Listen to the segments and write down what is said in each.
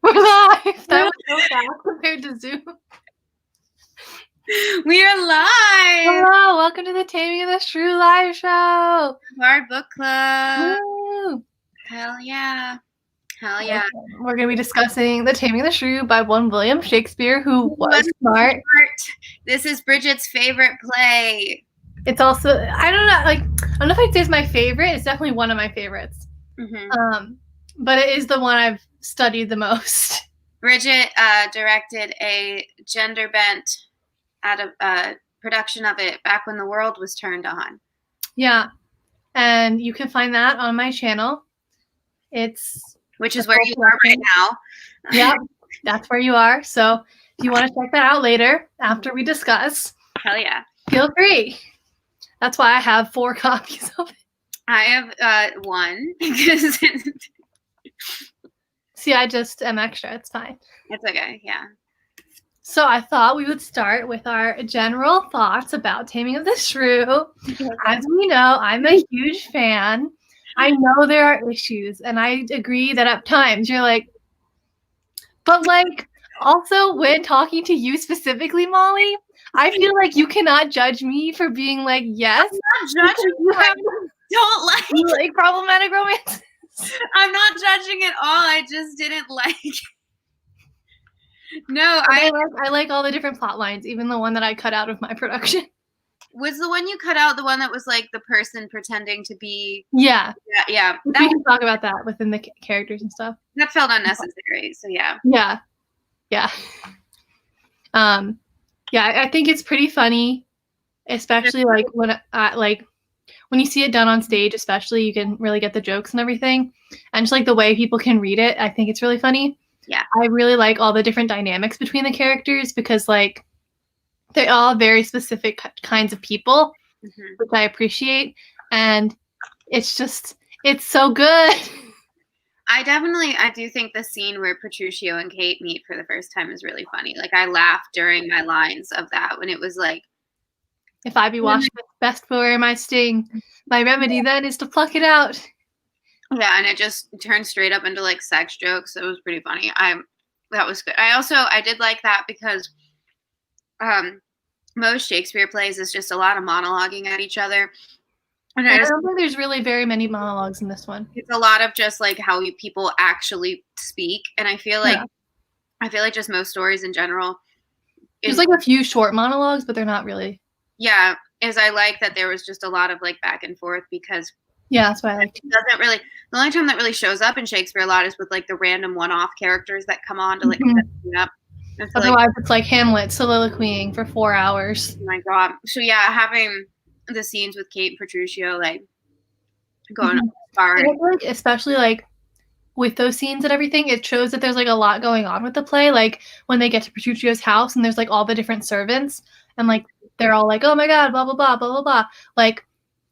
We're live. That was so fast compared to Zoom. We are live. Hello, welcome to the Taming of the Shrew live show. Our book club. Woo. Hell yeah. Hell yeah. We're going to be discussing The Taming of the Shrew by one William Shakespeare, who was smart. This is Bridget's favorite play. It's also, I don't know if I'd say it's my favorite. It's definitely one of my favorites. Mm-hmm. But it is the one I've studied the most. Bridget directed a gender bent production of it back when the world was turned on. Yeah. And you can find that on my channel. Which is where you are right now. Yep, that's where you are. So if you want to check that out later after we discuss, hell yeah, feel free. That's why I have 4 copies of it. I have 1. See, I just am extra. It's fine. It's okay, yeah. So I thought we would start with our general thoughts about Taming of the Shrew. As we know, I'm a huge fan. I know there are issues, and I agree that at times you're like, but like, also when talking to you specifically, Molly, I feel like you cannot judge me for being like, yes. I'm not judging you. I don't like problematic romance. I'm not judging at all. I just didn't like. No, I like all the different plot lines, even the one that I cut out of my production. Was the one you cut out the one that was like the person pretending to be? Yeah. Yeah. We can talk about that within the characters and stuff. That felt unnecessary. So yeah. Yeah. I think it's pretty funny, especially like when you see it done on stage. Especially, you can really get the jokes and everything, and just like the way people can read it. I think it's really funny. Yeah. I really like all the different dynamics between the characters because like they're all very specific kinds of people, which I appreciate, and it's so good. I do think the scene where Petruccio and Kate meet for the first time is really funny. Like I laughed during my lines of that when it was like, if I be washed with best for my sting, my remedy then is to pluck it out. Yeah, and it just turned straight up into like sex jokes. It was pretty funny. That was good. I did like that because most Shakespeare plays is just a lot of monologuing at each other. And I don't think there's really very many monologues in this one. It's a lot of just like how people actually speak, and I feel like just most stories in general. There's like a few short monologues, but they're not really. Yeah, I like that there was just a lot of like back and forth because. Yeah, that's why I like it. Doesn't really. The only time that really shows up in Shakespeare a lot is with like the random one-off characters that come on to like set up. Otherwise, it's like Hamlet soliloquying for 4 hours. Oh my god! So yeah, having the scenes with Kate and Petruccio like going far, like, especially like with those scenes and everything, it shows that there's like a lot going on with the play. Like when they get to Petruccio's house and there's like all the different servants and like they're all like, oh my god, blah blah blah blah blah blah. Like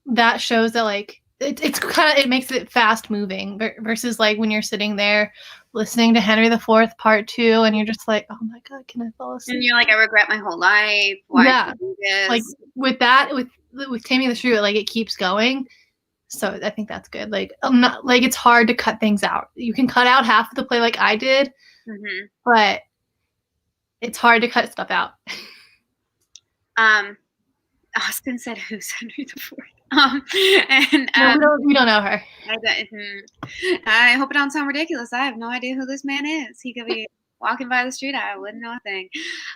that shows that like. It makes it fast moving versus like when you're sitting there listening to Henry IV Part 2 and you're just like, oh my god, can I fall asleep? And you're like, I regret my whole life. Why did I do this? Like with that, with Taming the Shrew, like it keeps going. So I think that's good. Like I'm not like it's hard to cut things out. You can cut out half of the play like I did, but it's hard to cut stuff out. Austin said, "Who's Henry IV?" We don't know her. I hope it don't sound ridiculous. I have no idea who this man is. He could be walking by the street. I wouldn't know a thing.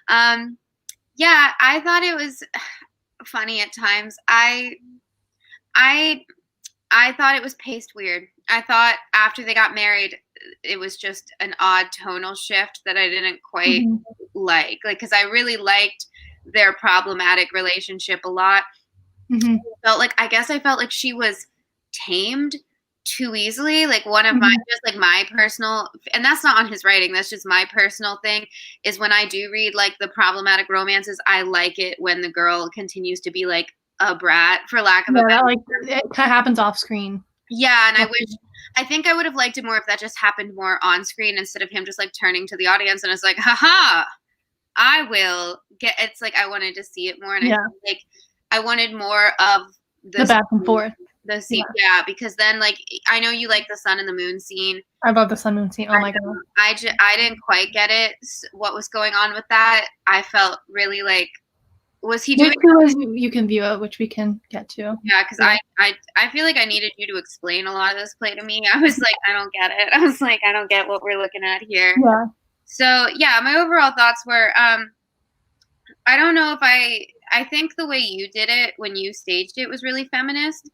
Yeah, I thought it was funny at times. I thought it was paced weird. I thought after they got married, it was just an odd tonal shift that I didn't quite like. Like, because I really liked their problematic relationship a lot. I felt like she was tamed too easily. Like one of my, just like my personal, and that's not on his writing, that's just my personal thing, is when I do read like the problematic romances, I like it when the girl continues to be like a brat, for lack of a better like it kind of happens off screen. Yeah, and I think I would have liked it more if that just happened more on screen instead of him just like turning to the audience and it's like, haha, I will get. It's like I wanted to see it more, and I wanted more of the back and forth. The scene, yeah, because then like I know you like the sun and the moon scene. I love the sun moon scene. Oh my god. I didn't quite get it. What was going on with that? I felt really like, was he doing? You can view it, which we can get to. Yeah, because I feel like I needed you to explain a lot of this play to me. I was like, I don't get it. I was like, I don't get what we're looking at here. Yeah. So yeah, my overall thoughts were, I don't know if I think the way you did it when you staged it was really feminist,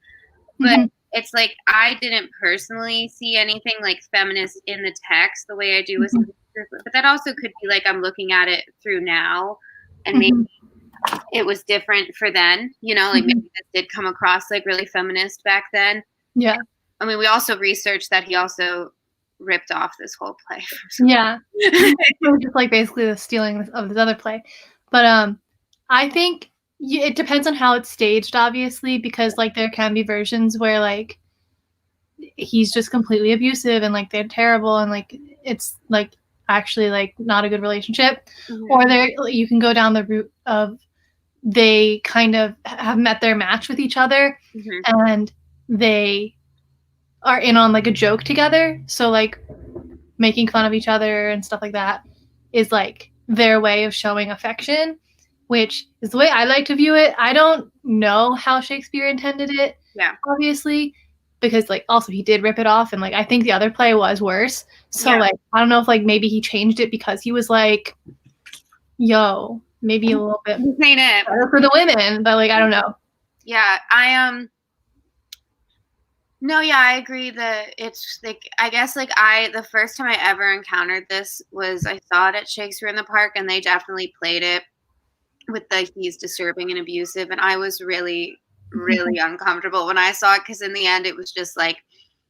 but it's like I didn't personally see anything like feminist in the text the way I do with but that also could be like I'm looking at it through now, and maybe it was different for then, you know, like maybe this did come across like really feminist back then. Yeah. I mean, we also researched that he also ripped off this whole play. Yeah. It was just like basically the stealing of this other play. But I think it depends on how it's staged, obviously, because like there can be versions where like he's just completely abusive and like they're terrible and like it's like actually like not a good relationship. Or there you can go down the route of they kind of have met their match with each other and they are in on like a joke together. So like making fun of each other and stuff like that is like their way of showing affection, which is the way I like to view it. I don't know how Shakespeare intended it, obviously, because like also he did rip it off and like I think the other play was worse. So like I don't know if like maybe he changed it because he was like, yo, maybe a little bit better for the women, but like I don't know. Yeah, no, yeah, I agree that it's like I guess like the first time I ever encountered this was I saw it at Shakespeare in the Park, and they definitely played it with the he's disturbing and abusive, and I was really uncomfortable when I saw it, because in the end it was just like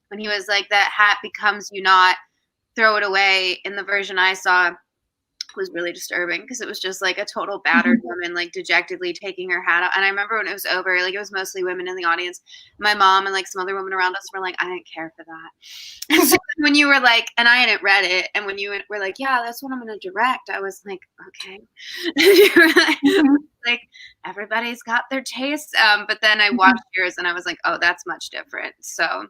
when he was like that hat becomes you not, throw it away. In the version I saw was really disturbing because it was just like a total battered woman like dejectedly taking her hat off. And I remember when it was over, like it was mostly women in the audience. My mom and like some other women around us were like, I didn't care for that. And so when you were like, and I hadn't read it, and when you were like, yeah, that's what I'm going to direct, I was like, okay. You were like everybody's got their taste, but then I watched yours and I was like, oh, that's much different. So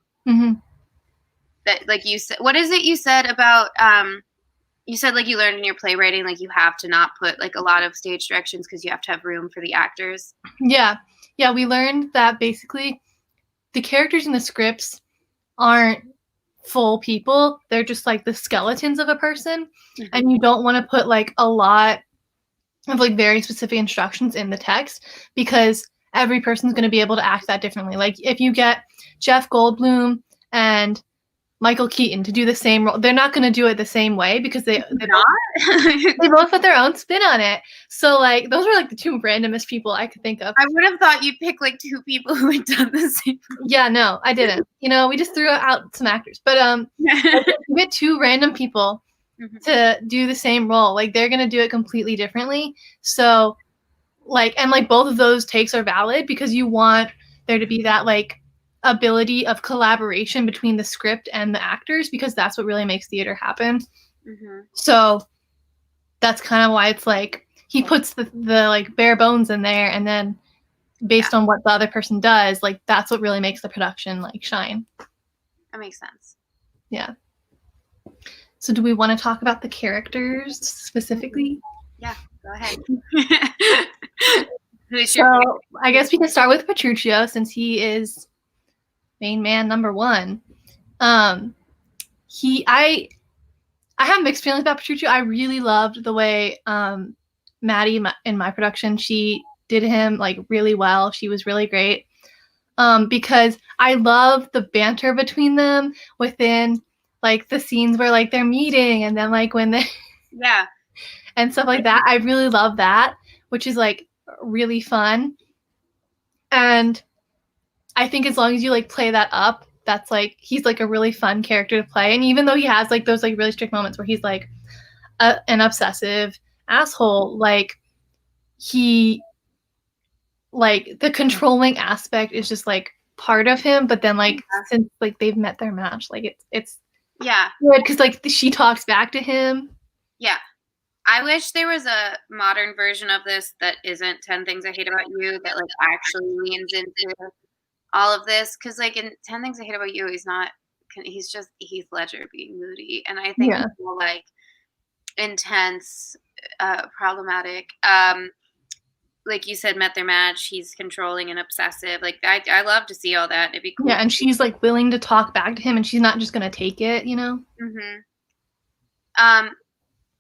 that, like you said, what is it you said about you said like you learned in your playwriting like you have to not put like a lot of stage directions because you have to have room for the actors. Yeah, we learned that basically the characters in the scripts aren't full people. They're just like the skeletons of a person, and you don't want to put like a lot of like very specific instructions in the text because every person's going to be able to act that differently. Like if you get Jeff Goldblum and Michael Keaton to do the same role, they're not going to do it the same way because they both put their own spin on it. So like those were like the two randomest people I could think of. I would have thought you'd pick like two people who had done the same. Yeah, no, I didn't. You know, we just threw out some actors, but you get two random people to do the same role. Like they're going to do it completely differently. So like, and like both of those takes are valid because you want there to be that like ability of collaboration between the script and the actors because that's what really makes theater happen. So that's kind of why it's like he puts the like bare bones in there, and then based on what the other person does, like that's what really makes the production like shine. That makes sense. Yeah. So do we want to talk about the characters specifically? Yeah, go ahead. So I guess we can start with Petruccio since he is main man number one. I have mixed feelings about Petruccio. I really loved the way Maddie in my production, she did him like really well. She was really great because I love the banter between them within like the scenes where like they're meeting and then like when they and stuff like that. I really love that, which is like really fun. And I think as long as you like play that up, that's like he's like a really fun character to play. And even though he has like those like really strict moments where he's like an obsessive asshole, like he like the controlling aspect is just like part of him. But then like since like they've met their match, like it's good because like she talks back to him. Yeah. I wish there was a modern version of this that isn't 10 Things I Hate About You that like actually leans into all of this, because like in 10 Things I Hate About You, he's just Heath Ledger being moody, and I think Yeah. he's more like intense, problematic. Like you said, met their match. He's controlling and obsessive. Like I love to see all that. It'd be cool. Yeah, and she's like willing to talk back to him, and she's not just gonna take it, you know? Mm-hmm.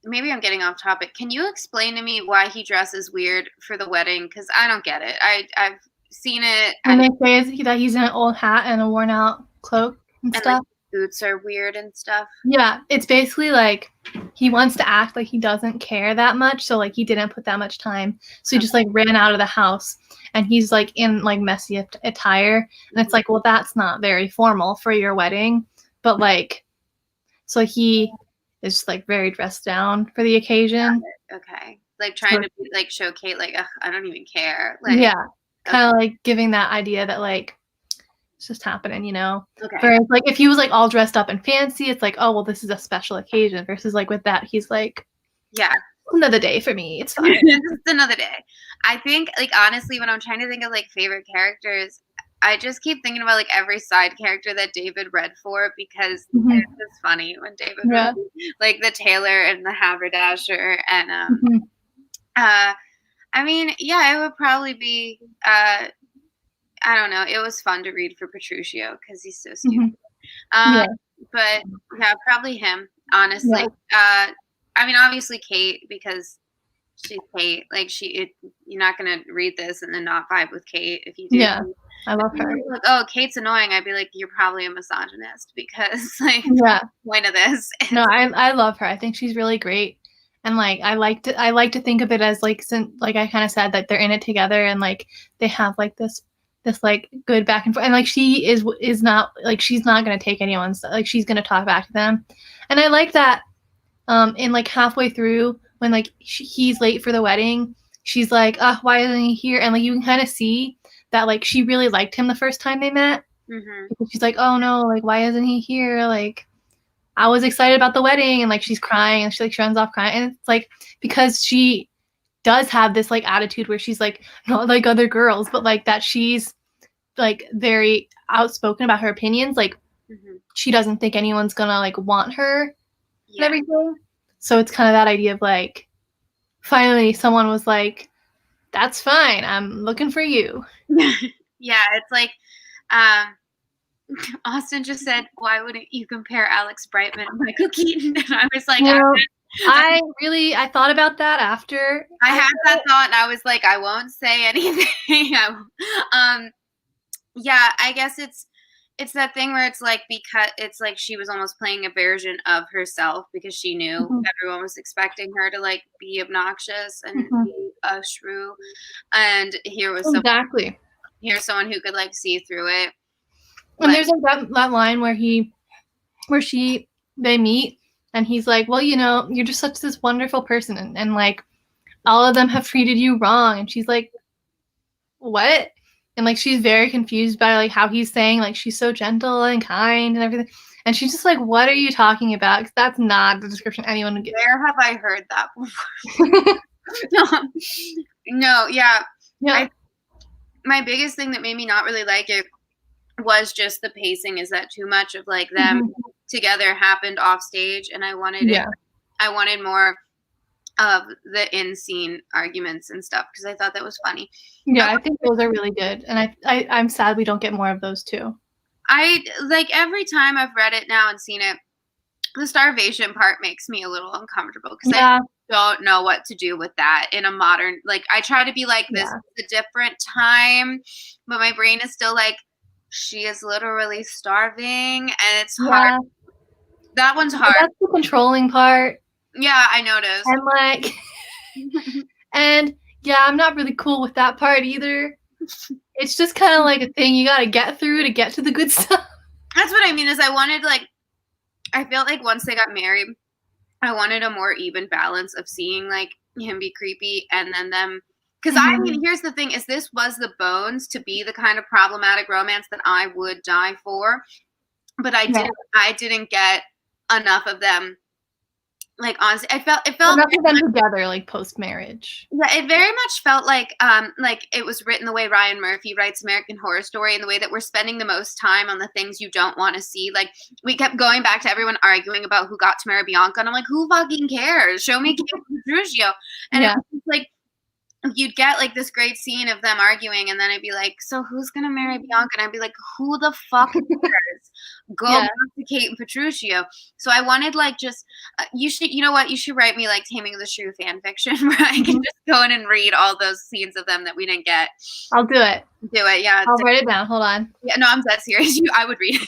Maybe I'm getting off topic. Can you explain to me why he dresses weird for the wedding? Because I don't get it. I've seen it, When they say that he's in an old hat and a worn out cloak and and like stuff. boots are weird and stuff. Yeah, it's basically like he wants to act like he doesn't care that much, so like he didn't put that much time. So he just like ran out of the house, and he's like in like messy attire, and it's like, well, that's not very formal for your wedding, but like, so he is just like very dressed down for the occasion. Okay, like trying to like show Kate like, ugh, I don't even care. Like, Yeah, kind of like giving that idea that like it's just happening, you know? Okay. Whereas like if he was like all dressed up and fancy, it's like, oh well, this is a special occasion. Versus like with that, he's like, yeah, another day for me. It's fine. It's another day. I think like honestly, when I'm trying to think of like favorite characters, I just keep thinking about like every side character that David read for, because it's just funny when David read, like the tailor and the haberdasher, and I mean, yeah, it would probably be I don't know. It was fun to read for Petruccio because he's so stupid. But yeah, probably him, honestly. I mean, obviously Kate, because she's Kate. Like you're not gonna read this and then not vibe with Kate if you do. Yeah, I love her. Like, oh, Kate's annoying. I'd be like, you're probably a misogynist, because like, the point of this. No, I love her. I think she's really great. And like I like to think of it as like, since like I kind of said that they're in it together, and like they have like this like good back and forth, and like she is not like, she's not gonna take anyone's, like she's gonna talk back to them. And I like that in like halfway through when like he's late for the wedding, she's like, oh, why isn't he here? And like you can kind of see that like she really liked him the first time they met. She's like, oh no, like why isn't he here? Like I was excited about the wedding, and like she's crying, and she runs off crying, and it's like because she does have this like attitude where she's like not like other girls, but like that she's like very outspoken about her opinions. Like she doesn't think anyone's gonna like want her and everything. So it's kind of that idea of like finally someone was like, that's fine, I'm looking for you. Yeah, it's like Austin just said, why wouldn't you compare Alex Brightman and Michael Keaton? And I was like, I thought about that after I had that thought, and I was like, I won't say anything. Yeah, I guess it's that thing where it's like, because it's like she was almost playing a version of herself, because she knew everyone was expecting her to like be obnoxious and be a shrew, and here was here's someone who could like see through it. And there's like that line where they meet, and he's like, well, you know, you're just such this wonderful person, and like all of them have treated you wrong. And she's like, what? And like she's very confused by like how he's saying like she's so gentle and kind and everything, and she's just like, what are you talking about? Because that's not the description anyone would get. Where have I heard that before? No, yeah. My biggest thing that made me not really like it was just the pacing. Is that too much of like them together happened off stage, and I wanted I wanted more of the in-scene arguments and stuff, because I thought that was funny. Yeah, I think those are really good, and I'm sad we don't get more of those too. I like every time I've read it now and seen it, the starvation part makes me a little uncomfortable, because I don't know what to do with that in a modern, like I try to be like, this is a different time, but my brain is still like, she is literally starving, and it's hard. That one's hard. That's the controlling part. Yeah, I noticed. And like, and yeah, I'm not really cool with that part either. It's just kind of like a thing you gotta get through to get to the good stuff. That's what I mean, is I wanted like, I felt like once they got married, I wanted a more even balance of seeing like him be creepy and then them. Because I mean, here's the thing: is this was the bones to be the kind of problematic romance that I would die for, but I didn't get enough of them Like, honestly, it Well, felt not for them together, like, post-marriage. yeah, it very much felt like it was written the way Ryan Murphy writes American Horror Story, and the way that we're spending the most time on the things you don't want to see. Like, we kept going back to everyone arguing about who got to marry Bianca, and I'm like, who fucking cares? Show me Kate Petruccio. And Yeah. it was like you'd get like this great scene of them arguing, and then I'd be like, so who's gonna marry Bianca? And I'd be like, who the fuck cares? Go Yeah. back to Kate and Petruccio. So I wanted like just you should, you know what, you should write me like Taming of the Shrew fan fiction where I can just go in and read all those scenes of them that we didn't get. I'll do it. Do it, yeah. I'll write it down. Hold on. Yeah, no, I'm that serious. I would read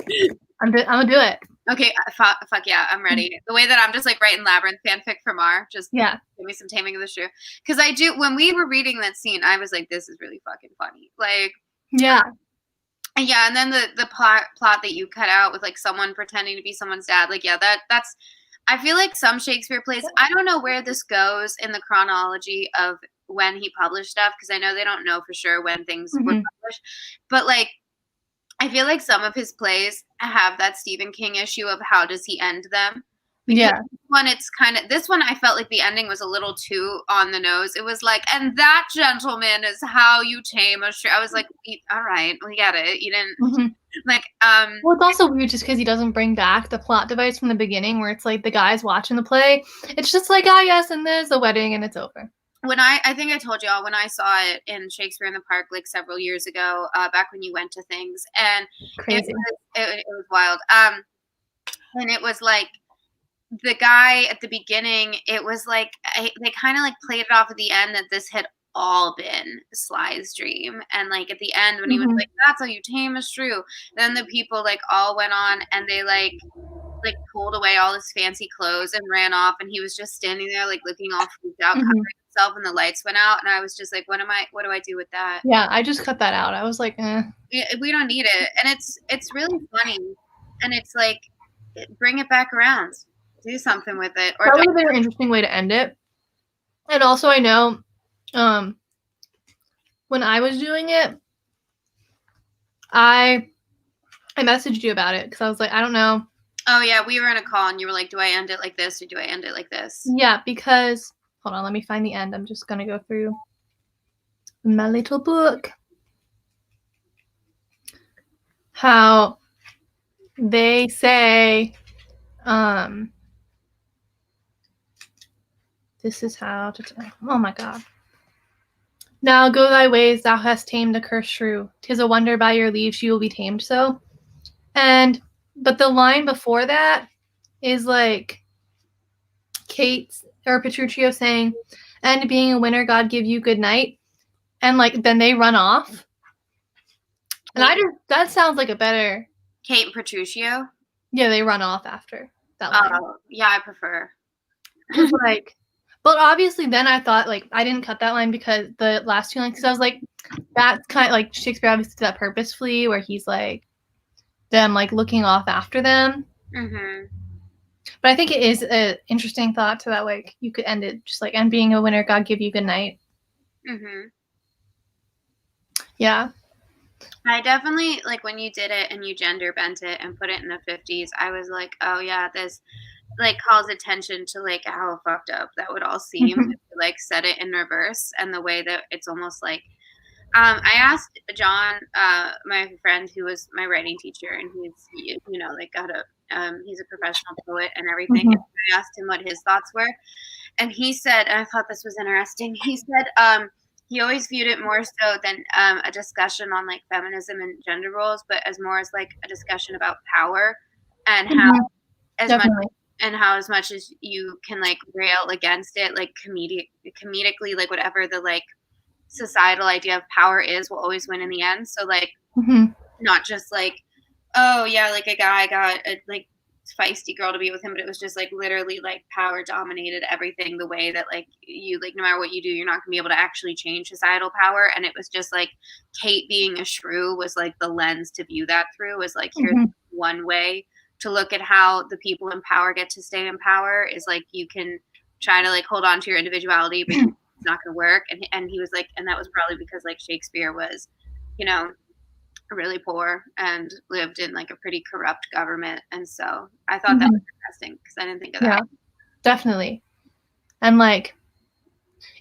it. I'm gonna do it. Okay, fuck yeah, I'm ready. The way that I'm just like writing Labyrinth fanfic for Mar, just Yeah. give me some Taming of the Shrew. Because I do, when we were reading that scene, I was like, this is really fucking funny. Like, yeah. And then the plot that you cut out with like someone pretending to be someone's dad, like, yeah, that's, I feel like some Shakespeare plays, I don't know where this goes in the chronology of when he published stuff, because I know they don't know for sure when things were published, but like, I feel like some of his plays have that Stephen King issue of how does he end them. Because yeah. This one I felt like the ending was a little too on the nose. It was like, and that, gentleman, is how you tame a shrew. I was like, all right, we get it. You didn't like well, it's also weird just because he doesn't bring back the plot device from the beginning where it's like the guy's watching the play. It's just like, oh yes, and there's the wedding and it's over. When I think I told y'all when I saw it in Shakespeare in the Park like several years ago, back when you went to things, and crazy. It was wild. And it was like the guy at the beginning, it was like they kind of like played it off at the end that this had all been Sly's dream, and like at the end when he was like, that's how you tame a shrew, then the people like all went on and they like pulled away all his fancy clothes and ran off, and he was just standing there like looking all freaked out, covering himself, and the lights went out, and I was just like, what do I do with that? Yeah, I just cut that out. I was like, we don't need it. And it's really funny, and it's like, bring it back around, do something with it, or that would have been an interesting way to end it. And also I know when I was doing it, I messaged you about it because I was like, I don't know. Oh yeah, we were in a call and you were like, do I end it like this or do I end it like this? Yeah, because hold on, let me find the end. I'm just gonna go through my little book. How they say, this is how to, oh my god. Now go thy ways, thou hast tamed a cursed shrew. 'Tis a wonder by your leave she will be tamed so. But the line before that is like Kate or Petruccio saying, and being a winner, God give you good night. And like then they run off. And that sounds like a better Kate and Petruccio? Yeah, they run off after that line. Oh, yeah, I prefer. Like, but obviously then I thought like I didn't cut that line because the last two lines, because I was like, that's kind of like Shakespeare obviously did that purposefully where he's like them like looking off after them. But I think it is an interesting thought to that, like you could end it just like, and being a winner, God give you good night. Yeah. I definitely, like, when you did it and you gender bent it and put it in the 50s, I was like, oh yeah, this like calls attention to like how fucked up that would all seem if you like set it in reverse, and the way that it's almost like I asked John, my friend who was my writing teacher, and he's, you know, like got a he's a professional poet and everything. And I asked him what his thoughts were, and he said, and I thought this was interesting. He said he always viewed it more so than a discussion on like feminism and gender roles, but as more as like a discussion about power and how as much as you can like rail against it, like comedically, like whatever the like societal idea of power is will always win in the end. So like not just like, oh yeah, like a guy got a like feisty girl to be with him, but it was just like literally like power dominated everything, the way that like you like no matter what you do, you're not gonna be able to actually change societal power. And it was just like Kate being a shrew was like the lens to view that through, was like here's one way to look at how the people in power get to stay in power, is like you can try to like hold on to your individuality, but it's not gonna work. And he was like, and that was probably because like Shakespeare was, you know, really poor and lived in like a pretty corrupt government. And so I thought that was interesting because I didn't think of that. Yeah, definitely. And like,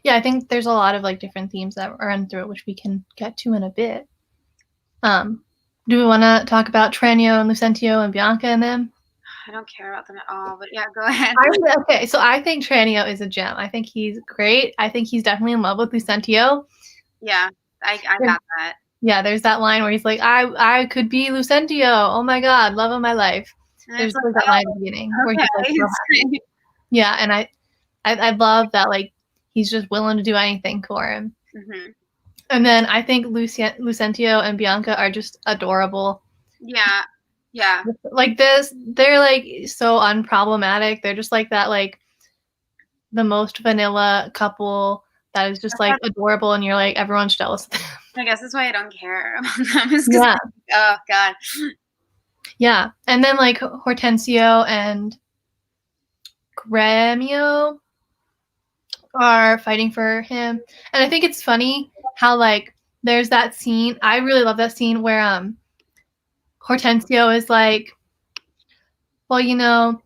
yeah, I think there's a lot of like different themes that run through it, which we can get to in a bit. Do we want to talk about Traneo and Lucentio and Bianca and them? I don't care about them at all, but yeah, go ahead. Okay, so I think Traneo is a gem. I think he's great. I think he's definitely in love with Lucentio. Yeah, I got that. Yeah, there's that line where he's like, I could be Lucentio. Oh my God, love of my life. And There's like, that line at the beginning where he's like, so happy. Yeah, and I love that, like, he's just willing to do anything for him. Mm-hmm. And then I think Lucentio and Bianca are just adorable. Yeah. Yeah. Like this, they're like so unproblematic. They're just like that, like the most vanilla couple that is just like adorable, and you're like, everyone's jealous of them. I guess that's why I don't care about them. Yeah. Oh God. Yeah. And then like Hortensio and Gremio are fighting for him. And I think it's funny how like there's that scene. I really love that scene where Hortensio is like, well, you know,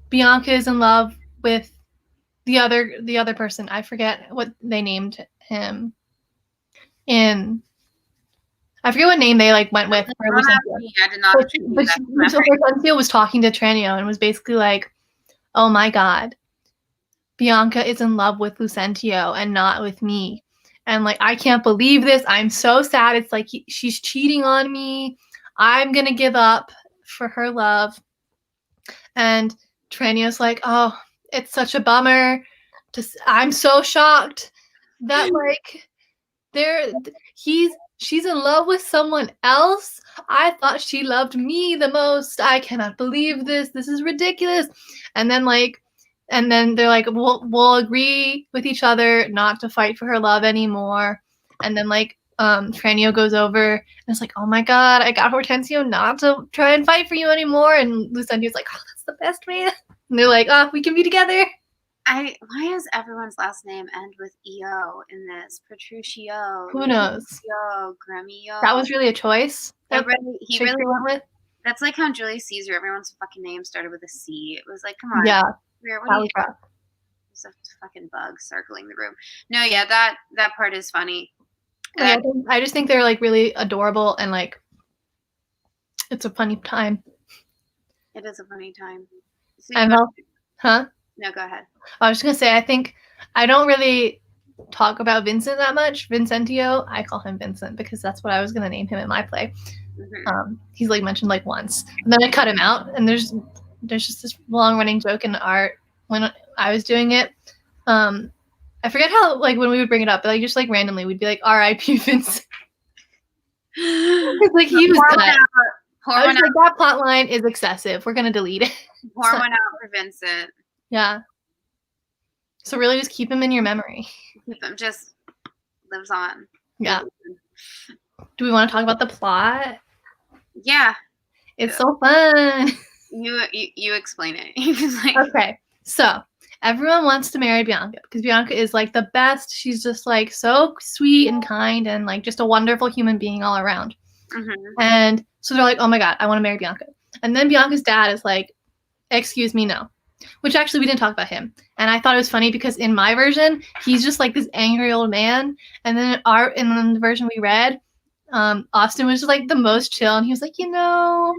Bianca is in love with the other person. I forget what they named him. I forget what name they like went with. I did not. But Hortensio was talking to Traneo and was basically like, oh my God, Bianca is in love with Lucentio and not with me. And like, I can't believe this. I'm so sad. It's like she's cheating on me. I'm going to give up for her love. And Traneo's like, oh, it's such a bummer. I'm so shocked that like she's in love with someone else. I thought she loved me the most. I cannot believe this. This is ridiculous. And then they're like, we'll agree with each other not to fight for her love anymore. And then like Traneo goes over and it's like, oh my God, I got Hortensio not to try and fight for you anymore. And Lucentio's like, oh, that's the best, man. And they're like, oh, we can be together. Why does everyone's last name end with EO in this? Petruccio. Who knows? Gremio. That was really a choice. He really went with. That's like how Julius Caesar, everyone's fucking name started with a C. It was like, come on. Yeah. What are you? There's a fucking bug circling the room. No, yeah, that part is funny. I just think they're like really adorable and like it's a funny time. It is a funny time. So huh? No, go ahead. I was just gonna say, I think I don't really talk about Vincent that much. Vincentio, I call him Vincent because that's what I was gonna name him in my play. Mm-hmm. He's like mentioned like once, and then I cut him out, and there's just this long running joke in art when I was doing it. I forget how like when we would bring it up, but like just like randomly we'd be like R.I.P. Vincent. Like he was cut. I was like, that plot line is excessive. We're gonna delete it. Pour one out for Vincent. Yeah. So really just keep him in your memory. Keep him, just lives on. Yeah. Do we want to talk about the plot? Yeah. It's so fun. You explain it. Okay. So everyone wants to marry Bianca because Bianca is like the best. She's just like so sweet and kind and like just a wonderful human being all around. Mm-hmm. And so they're like, oh my God, I want to marry Bianca. And then Bianca's dad is like, excuse me, no. Which actually we didn't talk about him. And I thought it was funny because in my version, he's just like this angry old man. And then in the version we read, Austin was just like the most chill. And he was like, you know,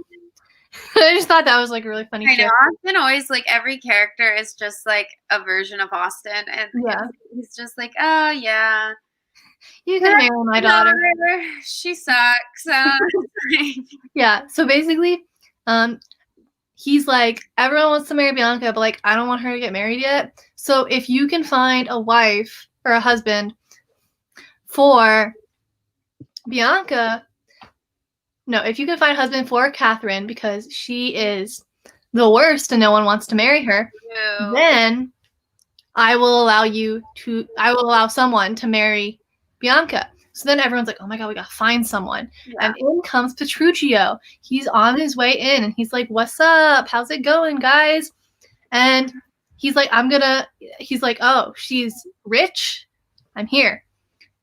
I just thought that was like a really funny. I know, Austin always like every character is just like a version of Austin. And yeah, he's just like, oh yeah. You can marry my daughter. She sucks. Yeah. So basically, he's like, everyone wants to marry Bianca, but like, I don't want her to get married yet. So if you can find a wife or a husband for Bianca, no, if you can find a husband for Catherine because she is the worst and no one wants to marry her, then I will allow someone to marry Bianca. So then everyone's like, oh my God, we got to find someone. Yeah. And in comes Petruccio. He's on his way in and he's like, what's up? How's it going, guys? And he's like, oh, she's rich. I'm here.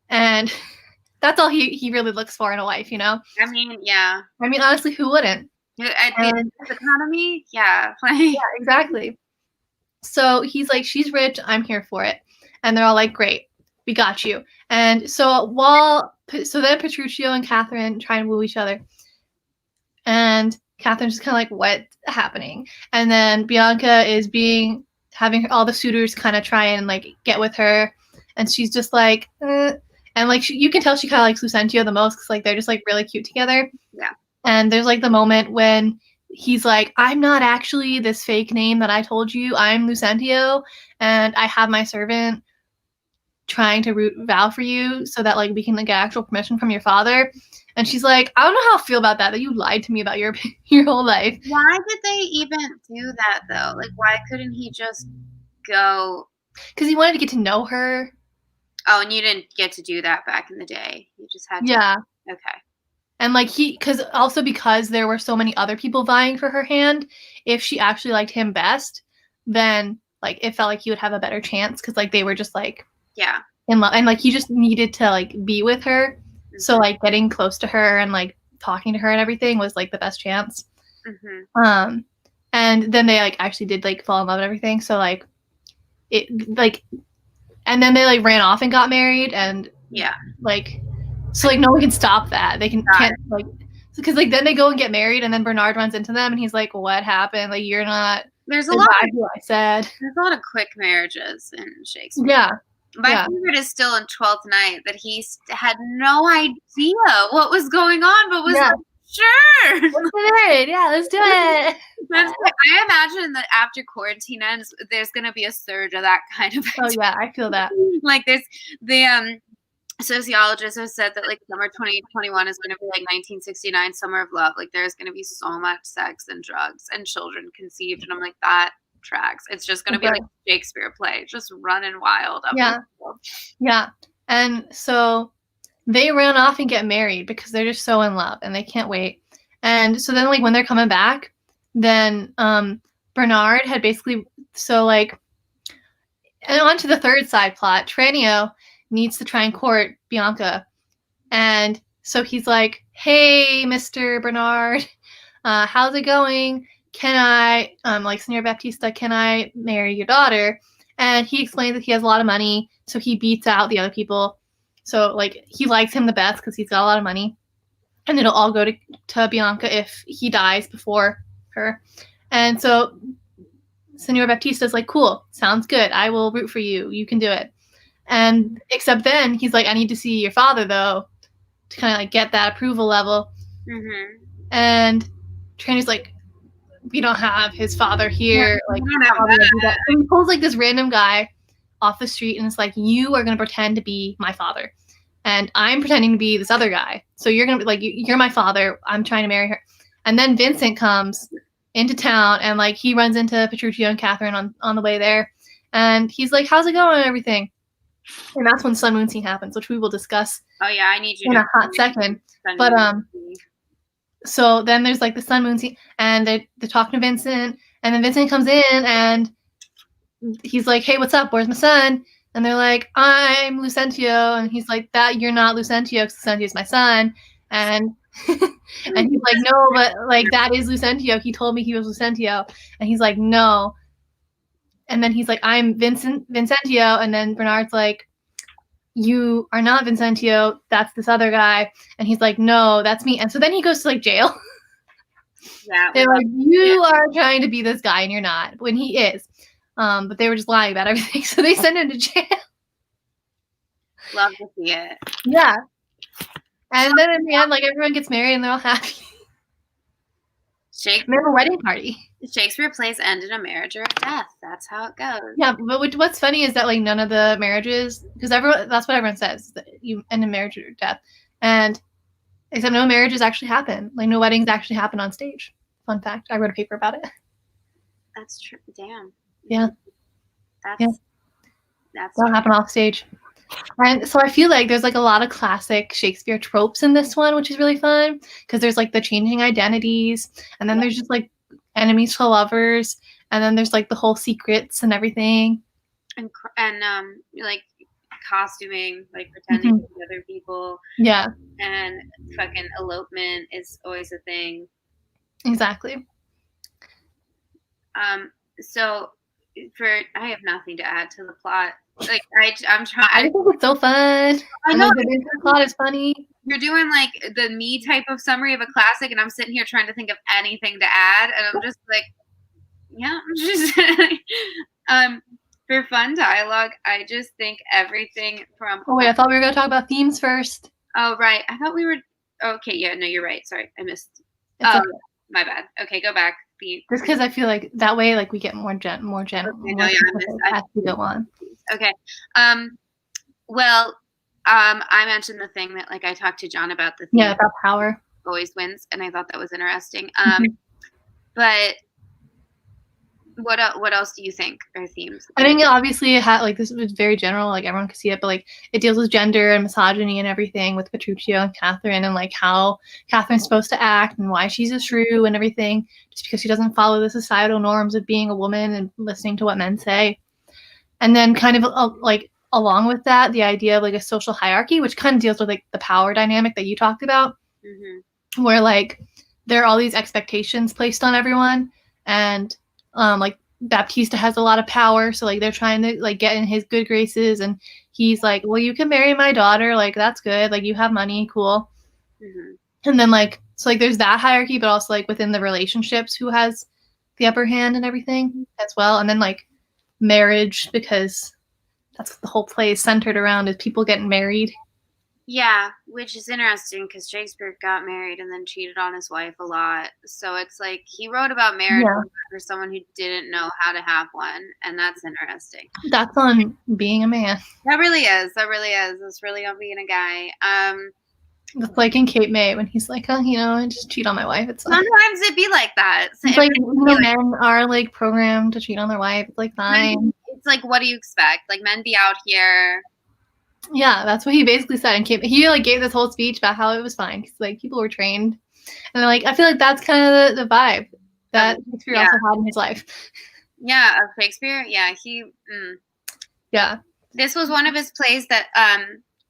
And That's all he really looks for in a wife, you know? I mean, yeah. I mean, honestly, who wouldn't? At the economy, yeah. Like, yeah, exactly. So he's like, she's rich, I'm here for it. And they're all like, great, we got you. And so then Petruccio and Catherine try and woo each other. And Catherine's just kind of like, what's happening? And then Bianca is having all the suitors kind of try and like get with her. And she's just like, eh. And like, you can tell she kind of likes Lucentio the most because like they're just like really cute together. yeah. And there's like the moment when he's like, I'm not actually this fake name that I told you. I'm Lucentio, and I have my servant trying to vow for you so that like we can like, get actual permission from your father. And she's like, I don't know how I feel about that you lied to me about your whole life. Why did they even do that though? Like, why couldn't he just go? Because he wanted to get to know her. Oh, and you didn't get to do that back in the day. You just had to. Yeah. Okay. And like because there were so many other people vying for her hand, if she actually liked him best, then like it felt like he would have a better chance because like they were just like in love, and like he just needed to like be with her. Mm-hmm. So like getting close to her and like talking to her and everything was like the best chance. Mm-hmm. And then they like actually did like fall in love and everything. So like it like, and then they like ran off and got married and like. So like no one can stop that. They can't like because like then they go and get married and then Bernard runs into them and he's like, what happened? Like you're not. There's a lot. I said there's a lot of quick marriages in Shakespeare. Yeah. My favorite is still in 12th Night that he had no idea what was going on, but was like, sure. Let's do it. Yeah, let's do it. I imagine that after quarantine ends, there's gonna be a surge of that kind of. Oh yeah, I feel that. Like there's the sociologists have said that like summer 2021 is going to be like 1969 summer of love. Like there's going to be so much sex and drugs and children conceived, and I'm like, that tracks. It's just going to be like a Shakespeare play, just running wild up. Yeah. And so they run off and get married because they're just so in love and they can't wait. And so then like when they're coming back, then Bernard had basically and on to the third side plot. Traneo needs to try and court Bianca. And so he's like, hey, Mr. Bernard, how's it going? Can I, like Senor Baptista, can I marry your daughter? And he explains that he has a lot of money, so he beats out the other people. So, like, he likes him the best because he's got a lot of money. And it'll all go to Bianca if he dies before her. And so Senor Baptista's like, cool, sounds good. I will root for you. You can do it. And except then he's like, I need to see your father though to kind of like get that approval level. Mm-hmm. And Traneo's like, we don't have his father here. Like, how are we gonna do that? And he pulls like this random guy off the street and it's like, you are gonna pretend to be my father, and I'm pretending to be this other guy. So you're gonna be like, you're my father. I'm trying to marry her. And then Vincent comes into town and like he runs into Petruccio and Catherine on the way there, and he's like, how's it going and everything. And that's when Sun Moon scene happens, which we will discuss. Oh yeah, I need you in a hot second. But so then there's like the Sun Moon scene, and they're talking to Vincent, and then Vincent comes in, and he's like, "Hey, what's up? Where's my son?" And they're like, "I'm Lucentio," and he's like, "That you're not Lucentio, because Lucentio's my son." And and he's like, "No, but like that is Lucentio. He told me he was Lucentio," and he's like, "No." And then he's like, I'm Vincentio. And then Bernard's like, you are not Vincentio. That's this other guy. And he's like, no, that's me. And so then he goes to like jail. Yeah. They're like, you are trying to be this guy and you're not, when he is. But they were just lying about everything. So they send him to jail. Love to see it. Yeah. And then in the end, like everyone gets married and they're all happy. And they have a wedding party. Shakespeare plays end in a marriage or a death. That's how it goes. Yeah, but what's funny is that like none of the marriages, because that's what everyone says, that you end in marriage or death, and except no marriages actually happen. Like no weddings actually happen on stage. Fun fact: I wrote a paper about it. That's true. Damn. Yeah. That's don't happen off stage. And so I feel like there's like a lot of classic Shakespeare tropes in this one, which is really fun because there's like the changing identities, and then there's just like enemies to lovers, and then there's like the whole secrets and everything. And like costuming, like pretending to be other people. Yeah. And fucking elopement is always a thing. Exactly. So I have nothing to add to the plot. Like I'm trying. I think it's so fun. I know the plot is funny. You're doing like the me type of summary of a classic, and I'm sitting here trying to think of anything to add, and I'm just like, yeah, just for fun dialogue, I just think everything from. Oh wait, I thought we were gonna talk about themes first. Oh right, I thought we were. Okay, yeah, no, you're right. Sorry, I missed. Okay. My bad. Okay, go back. Just because I feel like that way, like we get more general. Okay, no, yeah, I have to go on. Okay. Well, I mentioned the thing that like I talked to John about the theme. Yeah, about power. Always wins, and I thought that was interesting. But what else do you think are themes? I think obviously it had like this was very general, like everyone could see it, but like it deals with gender and misogyny and everything with Petruccio and Catherine, and like how Catherine's supposed to act and why she's a shrew and everything, just because she doesn't follow the societal norms of being a woman and listening to what men say. And then kind of like along with that, the idea of like a social hierarchy, which kind of deals with like the power dynamic that you talked about, where like there are all these expectations placed on everyone, and like Baptista has a lot of power, so like they're trying to like get in his good graces, and he's like, well, you can marry my daughter, like that's good, like you have money, cool. And then like so like there's that hierarchy, but also like within the relationships, who has the upper hand and everything as well. And then like marriage, because that's what the whole play is centered around, is people getting married. Yeah, which is interesting because Shakespeare got married and then cheated on his wife a lot. So it's like he wrote about marriage for someone who didn't know how to have one, and that's interesting. That's on being a man. That really is. It's really on being a guy. It's like in Cape May when he's like, oh, I just cheat on my wife. It's like, sometimes it be like that. It's like men are like programmed to cheat on their wife. It's like fine. It's like, what do you expect? Like men be out here. Yeah, that's what he basically said. And he like gave this whole speech about how it was fine because like people were trained, and like I feel like that's kind of the vibe that Shakespeare also had in his life. Yeah, of Shakespeare. Yeah, Yeah. This was one of his plays that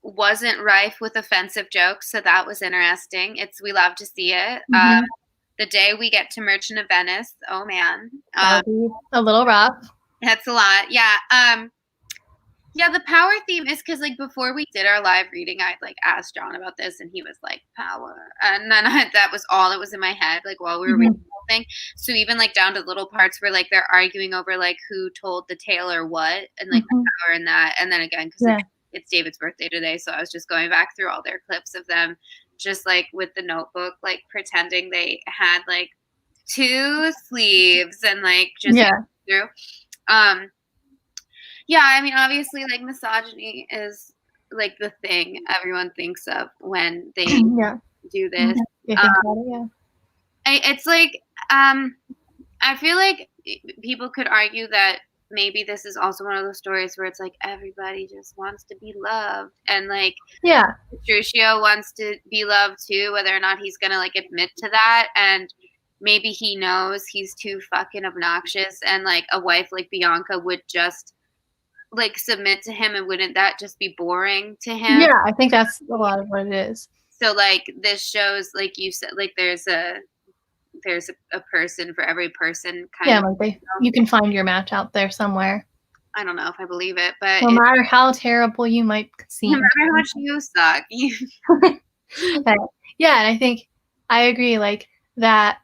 wasn't rife with offensive jokes, so that was interesting. We love to see it. The day we get to Merchant of Venice, oh man, that'll be a little rough. That's a lot. Yeah. Yeah, the power theme is because like before we did our live reading, I'd like asked John about this, and he was like power, and then that was all that was in my head like while we were reading the whole thing. So even like down to little parts where like they're arguing over like who told the tailor what, and like the power in that, and then again because it's David's birthday today, so I was just going back through all their clips of them just like with the notebook, like pretending they had like 2 sleeves and like just through. Yeah, I mean, obviously, like misogyny is like the thing everyone thinks of when they do this. It's like I feel like people could argue that maybe this is also one of those stories where it's like everybody just wants to be loved, and like Petruccio wants to be loved too, whether or not he's gonna like admit to that, and maybe he knows he's too fucking obnoxious, and like a wife like Bianca would just like submit to him, and wouldn't that just be boring to him? Yeah, I think that's a lot of what it is. So like this shows, like you said, like there's a person for every person kind of. Like you can find your match out there somewhere. I don't know if I believe it, but no matter how terrible you might seem, no matter how much you suck. Yeah, and I think I agree like that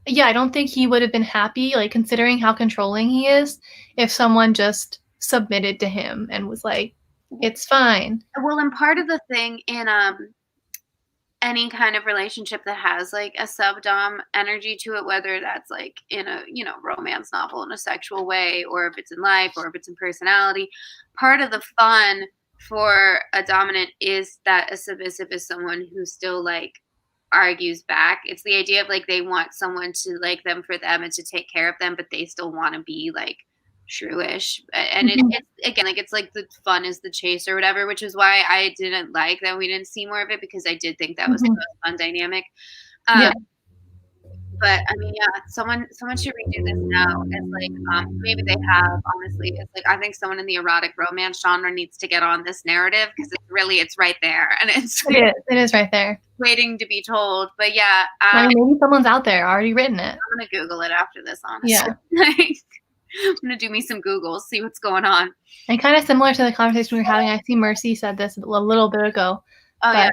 I don't think he would have been happy, like considering how controlling he is, if someone just submitted to him and was like, it's fine. Well, and part of the thing in any kind of relationship that has like a subdom energy to it, whether that's like in a romance novel in a sexual way, or if it's in life, or if it's in personality, part of the fun for a dominant is that a submissive is someone who still like argues back. It's the idea of like they want someone to like them for them and to take care of them, but they still want to be like shrewish. And it's again like it's like the fun is the chase or whatever, which is why I didn't like that we didn't see more of it, because I did think that was the most fun dynamic. But But I mean, yeah, someone should redo this now. It's like maybe they have. Honestly, it's like I think someone in the erotic romance genre needs to get on this narrative because it's right there and it's It is right there. waiting to be told. But yeah, I mean, maybe someone's out there already written it. I'm gonna Google it after this. Honestly, Yeah. I'm gonna do me some Googles, see what's going on. And kind of similar to the conversation we were having, I see Mercy said this a little bit ago. Oh but,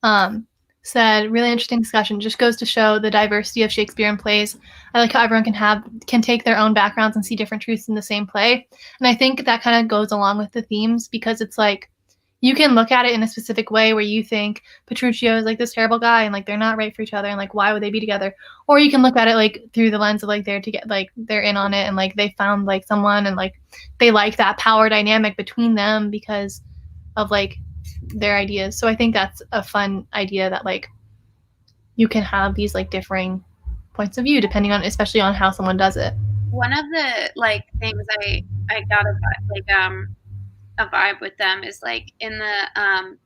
yeah. Said really interesting discussion. Just goes to show the diversity of Shakespearean plays. I like how everyone can take their own backgrounds and see different truths in the same play. And I think that kind of goes along with the themes because it's like you can look at it in a specific way where you think Petruccio is like this terrible guy and like they're not right for each other and like why would they be together? Or you can look at it like through the lens of like they're in on it and like they found like someone and like they like that power dynamic between them because of like their ideas. So I think that's a fun idea that like you can have these like differing points of view depending on, especially on how someone does it. One of the like things I got a vibe with them is like in the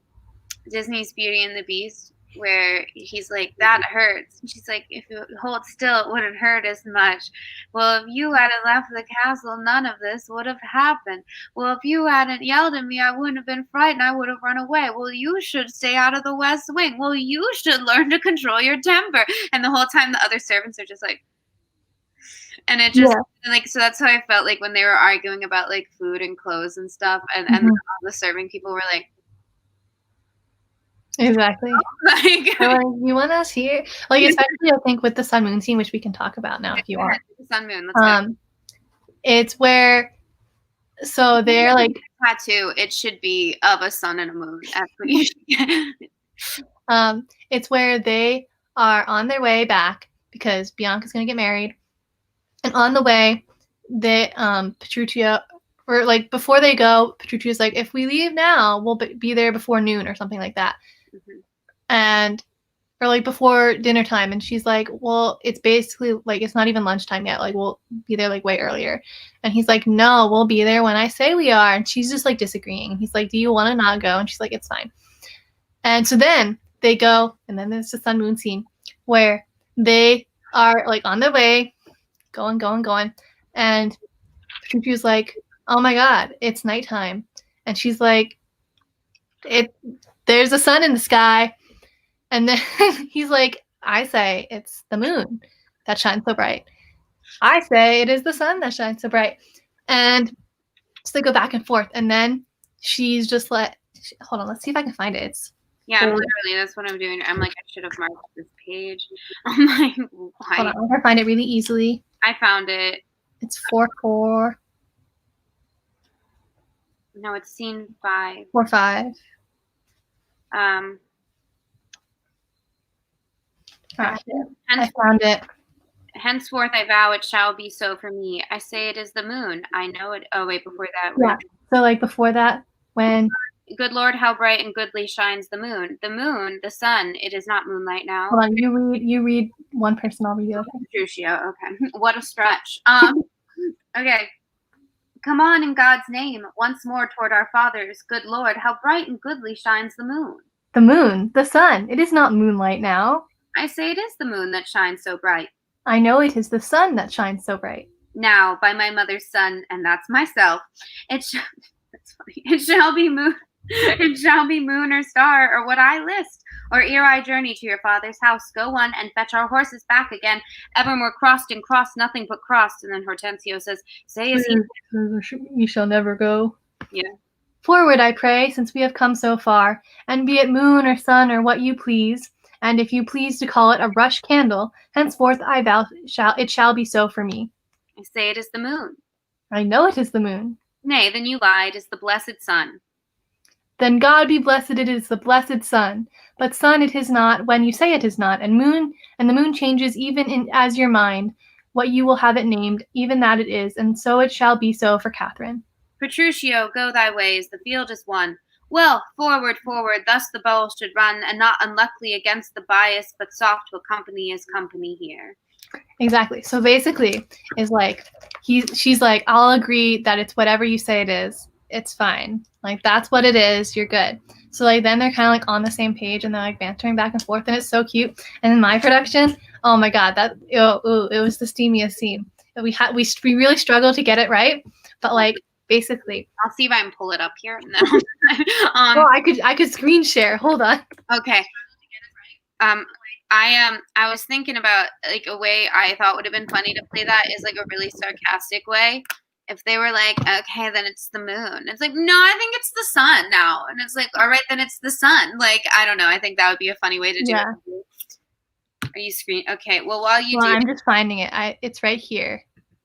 Disney's Beauty and the Beast where he's like, that hurts. And she's like, if you hold still, it wouldn't hurt as much. Well, if you hadn't left the castle, none of this would have happened. Well, if you hadn't yelled at me, I wouldn't have been frightened. I would have run away. Well, you should stay out of the West Wing. Well, you should learn to control your temper. And the whole time the other servants are just like, and it just like, so that's how I felt like when they were arguing about like food and clothes and stuff. And the serving people were like, exactly. like, you want us here? Like, especially I think with the sun moon scene, which we can talk about now if you want. The sun moon. It's where, so they're like tattoo. It should be of a sun and a moon. That's what you should get. It's where they are on their way back because Bianca's gonna get married, and on the way, they Petruccio. Or like before they go, Petruccio's like, if we leave now, we'll be there before noon or something like that. Mm-hmm. And or like before dinner time. And she's like, well, it's basically like it's not even lunchtime yet. Like we'll be there like way earlier. And he's like, no, we'll be there when I say we are. And she's just like disagreeing. He's like, do you want to not go? And she's like, it's fine. And so then they go, and then there's the sun moon scene where they are like on their way, going. And Petruccio's like, oh my God, it's nighttime. And she's like, there's a sun in the sky. And then he's like, I say it's the moon that shines so bright. I say it is the sun that shines so bright. And so they go back and forth. And then she's just like, hold on, let's see if I can find it. Literally, that's what I'm doing. I'm like, I should have marked this page. I'm like, why? Hold on, I can find it really easily. I found it. It's 4-4. No, it's scene 5. 4-5. I found it. Henceforth I vow it shall be so for me. I say it is the moon. I know it. Oh, wait, before that. Yeah. So like before that, when. Good Lord, how bright and goodly shines the moon. The moon, the sun, it is not moonlight now. Hold on, you read one person, I'll read the other. Petruccio, okay. What a stretch. Okay. Come on in God's name, once more toward our fathers. Good Lord, how bright and goodly shines the moon. The moon, the sun, it is not moonlight now. I say it is the moon that shines so bright. I know it is the sun that shines so bright. Now, by my mother's son, and that's myself, that's funny. It shall be moon. It shall be moon or star, or what I list, or ere I journey to your father's house, go on and fetch our horses back again, evermore crossed and crossed, nothing but crossed. And then Hortensio says, say as he... You shall never go. Yeah. Forward, I pray, since we have come so far, and be it moon or sun or what you please, and if you please to call it a rush candle, henceforth I vow it shall be so for me. I say it is the moon. I know it is the moon. Nay, then you lie, it is the blessed sun. Then God be blessed, it is the blessed sun. But sun it is not, when you say it is not, and the moon changes even as your mind, what you will have it named, even that it is, and so it shall be so for Catherine. Petruccio, go thy ways, the field is won. Well, forward, thus the ball should run, and not unluckily against the bias, but soft to accompany his company here. Exactly. So basically, is like she's like, I'll agree that it's whatever you say it is. It's fine. Like that's what it is. You're good. So like then they're kind of like on the same page and they're like bantering back and forth, and it's so cute. And in my production, oh my god, it was the steamiest scene. We really struggled to get it right, but like basically, I'll see if I can pull it up here. No. well, I could screen share. Hold on. Okay. I was thinking about like a way I thought would have been funny to play that is like a really sarcastic way. If they were like, okay, then it's the moon. It's like, no, I think it's the sun now. And it's like, all right, then it's the sun. Like, I don't know. I think that would be a funny way to do it. Are you screen? Okay. Well, while you do, I'm just finding it. It's right here.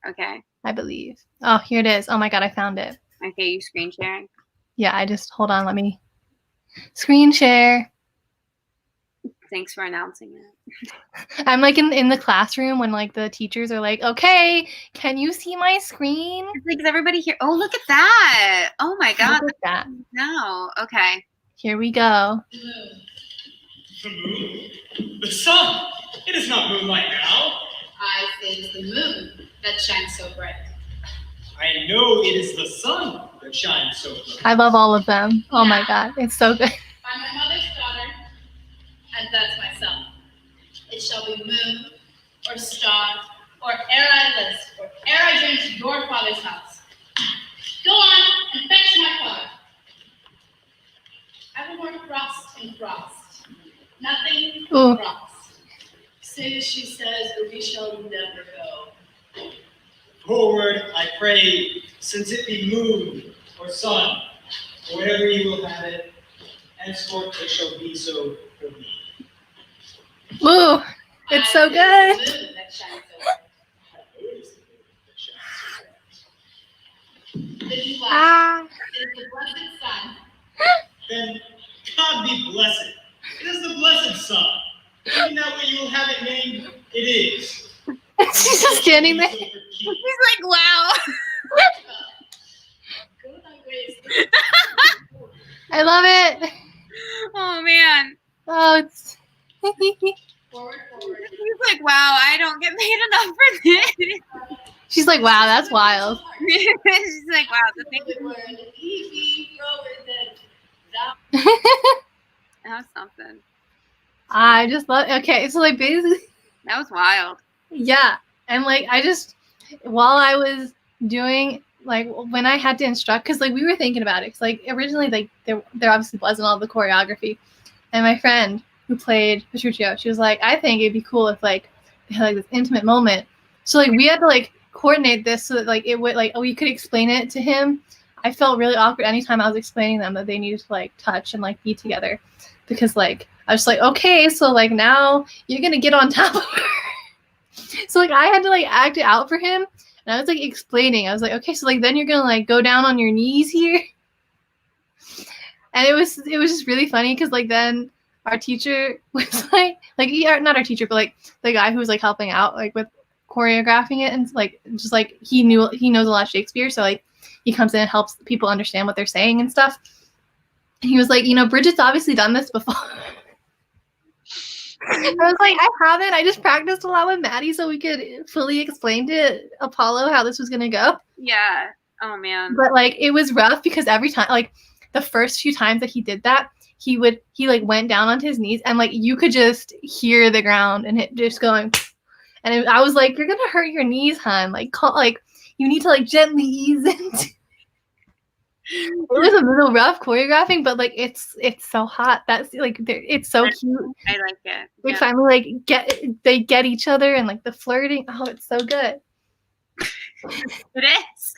Okay. I believe. Oh, here it is. Oh my god, I found it. Okay, you screen sharing? Yeah, I just hold on. Let me screen share. Thanks for announcing it. I'm like in the classroom when like the teachers are like, okay, can you see my screen? It's like, is everybody here? Oh, look at that. Oh my god. Look at that. No. Okay. Here we go. The moon? The sun! It is not moonlight now. I say it is the moon that shines so bright. I know it is the sun that shines so bright. I love all of them. Oh my god, it's so good. I'm my mother's daughter, and that's my son. It shall be moon, or star, or ere I list, or ere I journey to your father's house. Go on and fetch my father. Evermore frost and frost, nothing but frost. Say as she says, or we shall never go. Forward, I pray, since it be moon or sun, or whatever you will have it, henceforth it shall be so for me. Ooh, it's so good. The moon that shines so bright. It is the moon that shines so bright. It is Ah. the blessed sun. Then God be blessed. It is the blessed sun. Isn't that what you will have it named? It is. She's just standing there. He's like, wow. I love it. Oh man. Oh, it's. Forward, forward. He's like, wow, I don't get paid enough for this. She's like, wow, that's wild. She's like, wow, the thing. That was something. I just love. Okay, so like basically. That was wild. Yeah, and like I just while I was doing like when I had to instruct, because like we were thinking about it, because like originally like there obviously wasn't all the choreography, and my friend who played Petruccio, she was like, I think it'd be cool if like they had like this intimate moment. So like we had to like coordinate this so that like it would like we could explain it to him. I felt really awkward anytime I was explaining them that they needed to like touch and like be together, because like I was like, okay, so like now you're gonna get on top of her. So like I had to like act it out for him, and I was like explaining. I was like, okay, so like then you're gonna like go down on your knees here, and it was just really funny because like then our teacher was like not our teacher, but like the guy who was like helping out like with choreographing it, and like just like he knows a lot of Shakespeare, so like he comes in and helps people understand what they're saying and stuff. And he was like, Bridget's obviously done this before. I was like, I haven't. I just practiced a lot with Maddie so we could fully explain to Apollo how this was gonna go. Yeah. Oh man. But like it was rough because every time, like the first few times that he did that, he like went down onto his knees and like you could just hear the ground and it just going. And I was like, you're gonna hurt your knees, hon. Like you need to like gently ease into. It was a little rough choreographing, but like it's so hot. That's like it's so cute. I like it. They finally like get each other and like the flirting. Oh, it's so good. It is.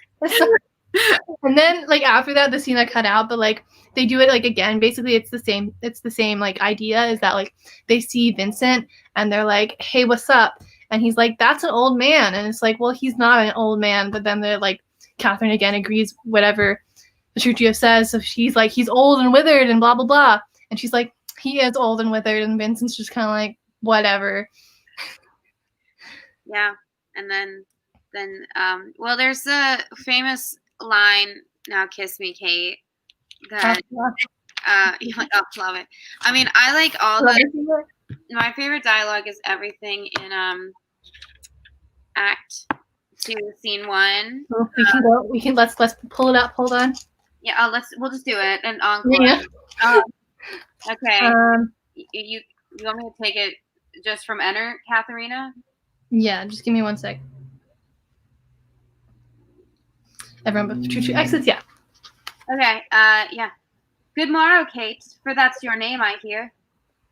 And then like after that, the scene I cut out, but like they do it like again. Basically, it's the same like idea is that like they see Vincent and they're like, hey, what's up? And he's like, that's an old man. And it's like, well, he's not an old man. But then they're like, Catherine again agrees whatever Petruccio says. So she's like, he's old and withered and blah, blah, blah. And she's like, he is old and withered. And Vincent's just kind of like, whatever. Yeah. And then well, there's the famous line, now kiss me, Kate. That, you're like, oh, love it. I mean, I like all the, my favorite dialogue is everything in Act 2, Scene 1. We can let's pull it up. Hold on. Yeah, we'll just do it. And encore. Yeah. Okay. You want me to take it just from enter, Katharina? Yeah, just give me 1 sec. Everyone but Petruccio exits, yeah. Okay, yeah. Good morrow, Kate, for that's your name, I hear.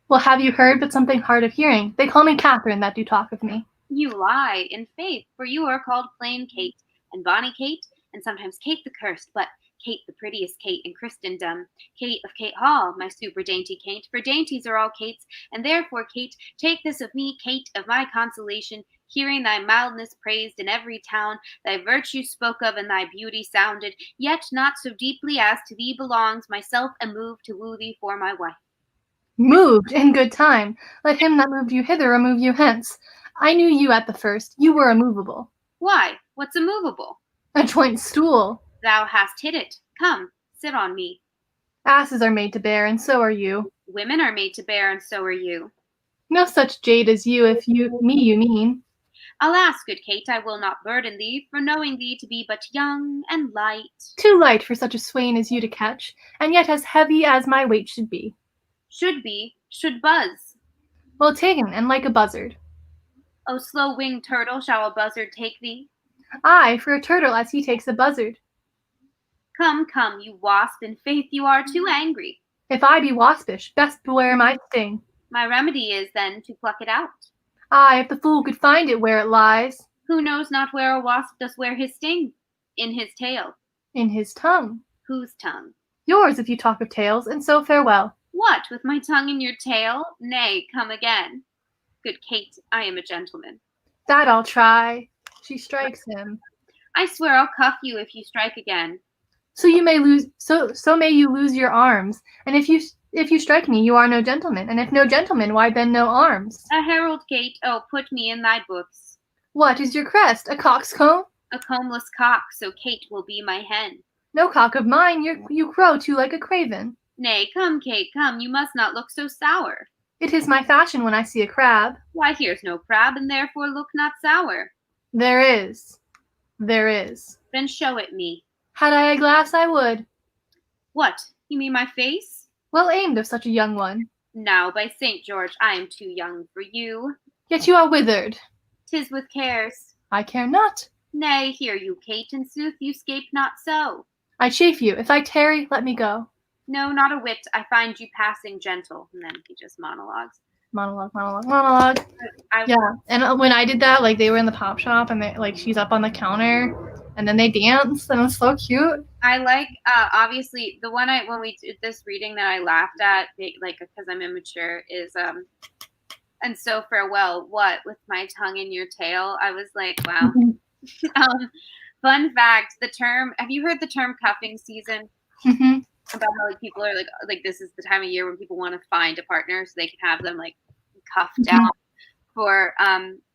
Well, have you heard but something hard of hearing? They call me Catherine that do talk of me. You lie, in faith, for you are called plain Kate, and bonny Kate, and sometimes Kate the cursed, but Kate the prettiest Kate in Christendom, Kate of Kate Hall, my super dainty Kate, for dainties are all Kates, and therefore, Kate, take this of me, Kate, of my consolation, hearing thy mildness praised in every town, thy virtue spoke of and thy beauty sounded, yet not so deeply as to thee belongs, myself am moved to woo thee for my wife. Moved in good time. Let him that moved you hither remove you hence. I knew you at the first. You were immovable. Why? What's immovable? A joint stool. Thou hast hit it. Come, sit on me. Asses are made to bear, and so are you. Women are made to bear, and so are you. No such jade as you, if you mean. Alas, good Kate, I will not burden thee, for knowing thee to be but young and light. Too light for such a swain as you to catch, and yet as heavy as my weight should be. Should buzz. Well taken, and like a buzzard. O slow-winged turtle, shall a buzzard take thee? Aye, for a turtle as he takes a buzzard. Come, come, you wasp, in faith you are too angry. If I be waspish, best beware my sting. My remedy is, then, to pluck it out. Aye, if the fool could find it where it lies. Who knows not where a wasp does wear his sting? In his tail. In his tongue. Whose tongue? Yours, if you talk of tails, and so farewell. What, with my tongue in your tail? Nay, come again. Good Kate, I am a gentleman. That I'll try. She strikes him. I swear I'll cuff you if you strike again. So you may lose. So may you lose your arms. And if you strike me, you are no gentleman. And if no gentleman, why then no arms? A herald, Kate. Oh, put me in thy books. What is your crest? A coxcomb? A combless cock. So Kate will be my hen. No cock of mine. You crow too like a craven. Nay, come, Kate, come. You must not look so sour. It is my fashion when I see a crab. Why, here's no crab, and therefore look not sour. There is. There is. Then show it me. Had I a glass, I would. What? You mean my face? Well aimed of such a young one. Now, by St. George, I am too young for you. Yet you are withered. 'Tis with cares. I care not. Nay, hear you, Kate, in sooth you scape not so. I chafe you. If I tarry, let me go. No, not a whit. I find you passing gentle. And then he just monologues. Monologue. Yeah. And when I did that, like they were in the pop shop and they like she's up on the counter and then they dance and it's so cute. I like obviously the one when we did this reading that I laughed at, like because I'm immature, is and so farewell. What with my tongue in your tail? I was like, wow. Fun fact: the term. Have you heard the term cuffing season? Mm-hmm. About how like people are like this is the time of year when people want to find a partner so they can have them like cuffed down for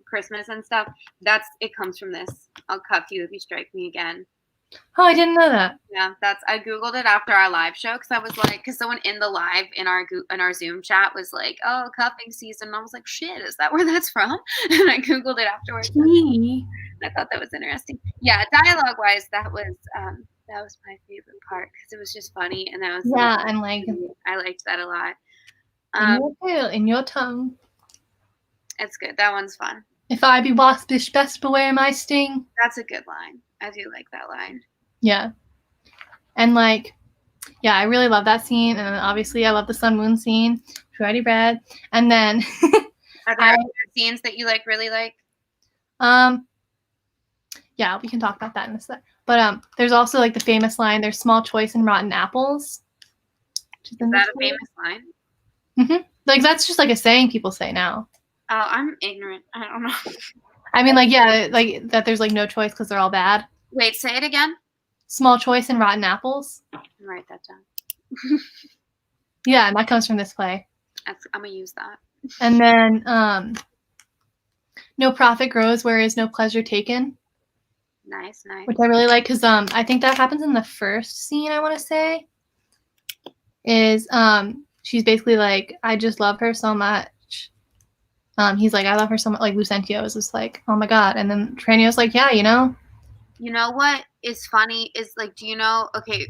Christmas and stuff. It comes from this. I'll cuff you if you strike me again. Oh, I didn't know that. Yeah, I googled it after our live show because I was like, because someone in the live in our Zoom chat was like, oh, cuffing season. And I was like, shit, is that where that's from? And I googled it afterwards. I thought that was interesting. Yeah, dialogue wise, that was my favorite part because it was just funny and that was and like I liked that a lot. in your tail, in your tongue. It's good. That one's fun. If I be waspish, best beware my sting. That's a good line. I do like that line. Yeah, and like, yeah, I really love that scene, and then obviously I love the sun moon scene, which we already read, and then are there other scenes that you really like? Yeah, we can talk about that in a sec. But there's also like the famous line, there's small choice in rotten apples. Is that a famous line? Mm-hmm. Like that's just like a saying people say now. Oh, I'm ignorant. I don't know. I mean, like, yeah, like that there's like no choice because they're all bad. Wait, say it again. Small choice in rotten apples. Write that down. Yeah, and that comes from this play. I'm gonna use that. And then no profit grows where is no pleasure taken. Nice. Which I really like because I think that happens in the first scene, I want to say. Is she's basically like, I just love her so much. He's like, I love her so much. Like Lucentio is just like, oh my god. And then Traneo's like, yeah, you know. You know what is funny is like, do you know? Okay,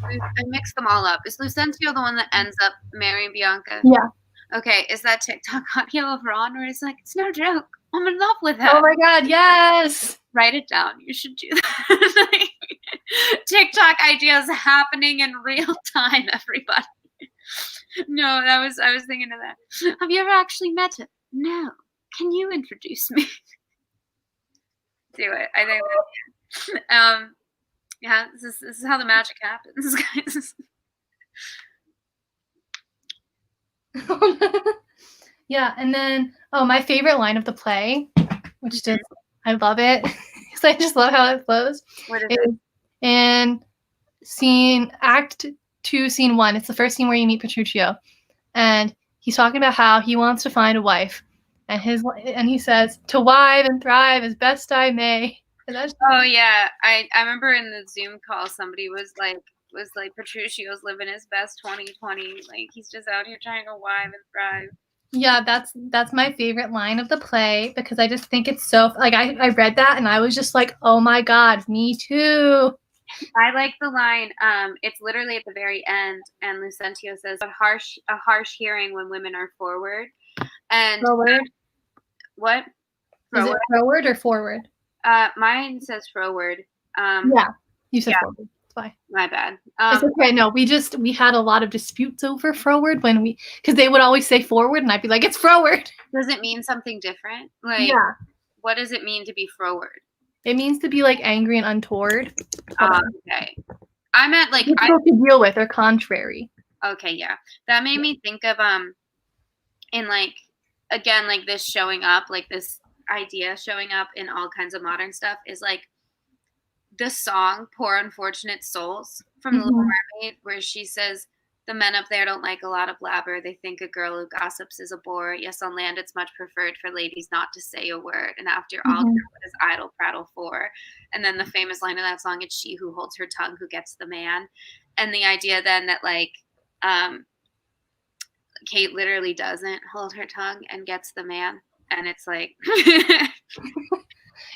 I mixed them all up. Is Lucentio the one that ends up marrying Bianca? Yeah. Okay, is that TikTok audio of Ron where it's like, it's no joke. I'm in love with her. Oh my God, yes. Write it down. You should do that. TikTok ideas happening in real time, everybody. No, I was thinking of that. Have you ever actually met him? No. Can you introduce me? Do it. I think that, yeah, this is how the magic happens, guys. Yeah, and then my favorite line of the play, which just I love it because I just love how it flows. What is it? In Act 2, Scene 1. It's the first scene where you meet Petruccio, and he's talking about how he wants to find a wife, and he says, "To wive and thrive as best I may." And that's Oh yeah, I remember in the Zoom call somebody was like Petruccio's living his best 2020. Like he's just out here trying to wive and thrive. Yeah, that's my favorite line of the play because I just think it's so like I read that and I was just like, oh my God, me too. I like the line. It's literally at the very end, and Lucentio says a harsh hearing when women are forward. And Forward. What? Is it forward or forward? Mine says forward. Yeah, you said forward. That's why. My bad. It's okay. No, we had a lot of disputes over forward because they would always say forward, and I'd be like, it's forward. Does it mean something different? Like, yeah. What does it mean to be forward? It means to be like angry and untoward. Okay. I meant like difficult to deal with or contrary. Okay, yeah. That made me think of in like again like this showing up, like this idea showing up in all kinds of modern stuff is like the song Poor Unfortunate Souls from The Little Mermaid, where she says, the men up there don't like a lot of blabber. They think a girl who gossips is a bore. Yes, on land it's much preferred for ladies not to say a word. And after all, what is idle prattle for? And then the famous line of that song, it's she who holds her tongue who gets the man. And the idea then that like Kate literally doesn't hold her tongue and gets the man. And it's like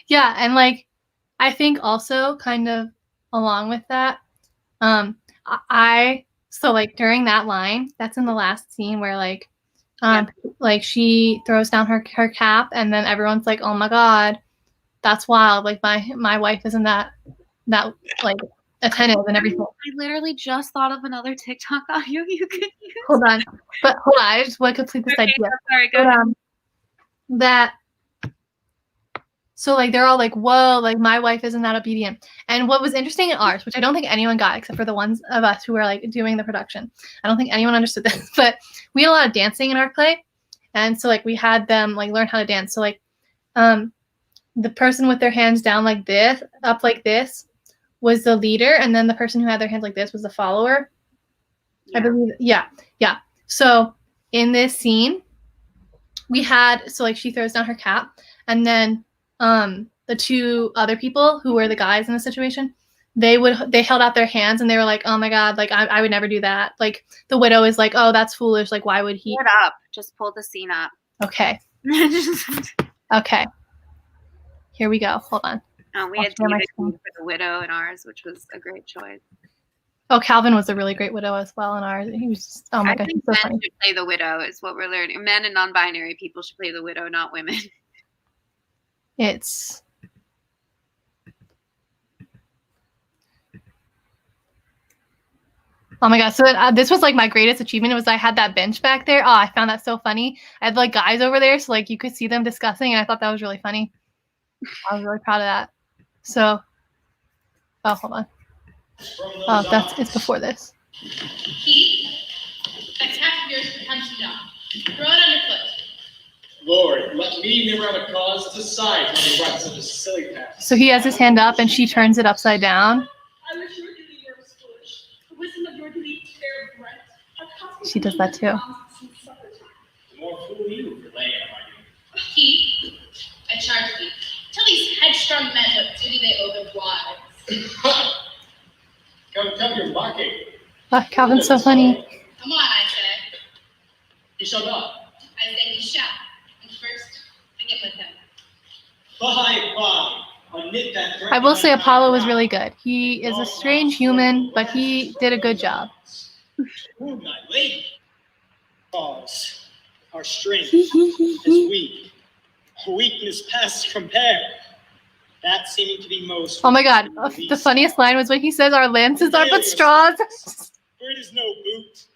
yeah, and like I think also kind of along with that, so like during that line, that's in the last scene where like like she throws down her cap and then everyone's like, oh my God, that's wild. Like my wife isn't that like attentive and everything. I literally just thought of another TikTok audio you could use. Hold on. I just want to complete this idea. Sorry, go ahead. So like they're all like, whoa, like my wife isn't that obedient. And what was interesting in ours, which I don't think anyone got except for the ones of us who were like doing the production, I don't think anyone understood this, but we had a lot of dancing in our play. And so like we had them like learn how to dance. So like the person with their hands down like this, up like this, was the leader, and then the person who had their hands like this was the follower. Yeah. I believe. Yeah. So in this scene, we had like she throws down her cap, and then the two other people who were the guys in the situation, they held out their hands and they were like, oh my God, like I would never do that. Like the widow is like, oh, that's foolish. Like why would he? Pull it up. Just pull the scene up. Okay. Okay. Here we go. Hold on. We had David for the widow in ours, which was a great choice. Oh, Calvin was a really great widow as well in ours. He was just, oh my God, he's so men funny. should play the widow is what we're learning. Men and non-binary people should play the widow, not women. It's oh my God. So this was like my greatest achievement. It was I had that bench back there. Oh, I found that so funny. I had like guys over there, so like you could see them discussing, and I thought that was really funny. I was really proud of that. So, oh, hold on. Oh, it's before this. Keith, that cap of yours becomes you down. Throw it underfoot. Lord, let me never have a cause to sigh when you brought such a silly pass. So he has his hand up, and she turns it upside down. I wish your duty were as foolish. The wisdom of your duty bear Brent. She does that too. The more fool you for laying on my duty. Keith, I charge thee. Tell these headstrong men what duty they owe their wives. Come, you're mocking. Oh, Calvin's so funny. Come on, I say. You shall not. I say he shall. And first, begin with him. Fine. I will say Apollo was really good. He is a strange human, but he did a good job. Who, my lady? Cause our strength is weak. Weakness past compare. That seeming to be most. Oh my god, the funniest line was when he says our lances are but straws. For it is no boot.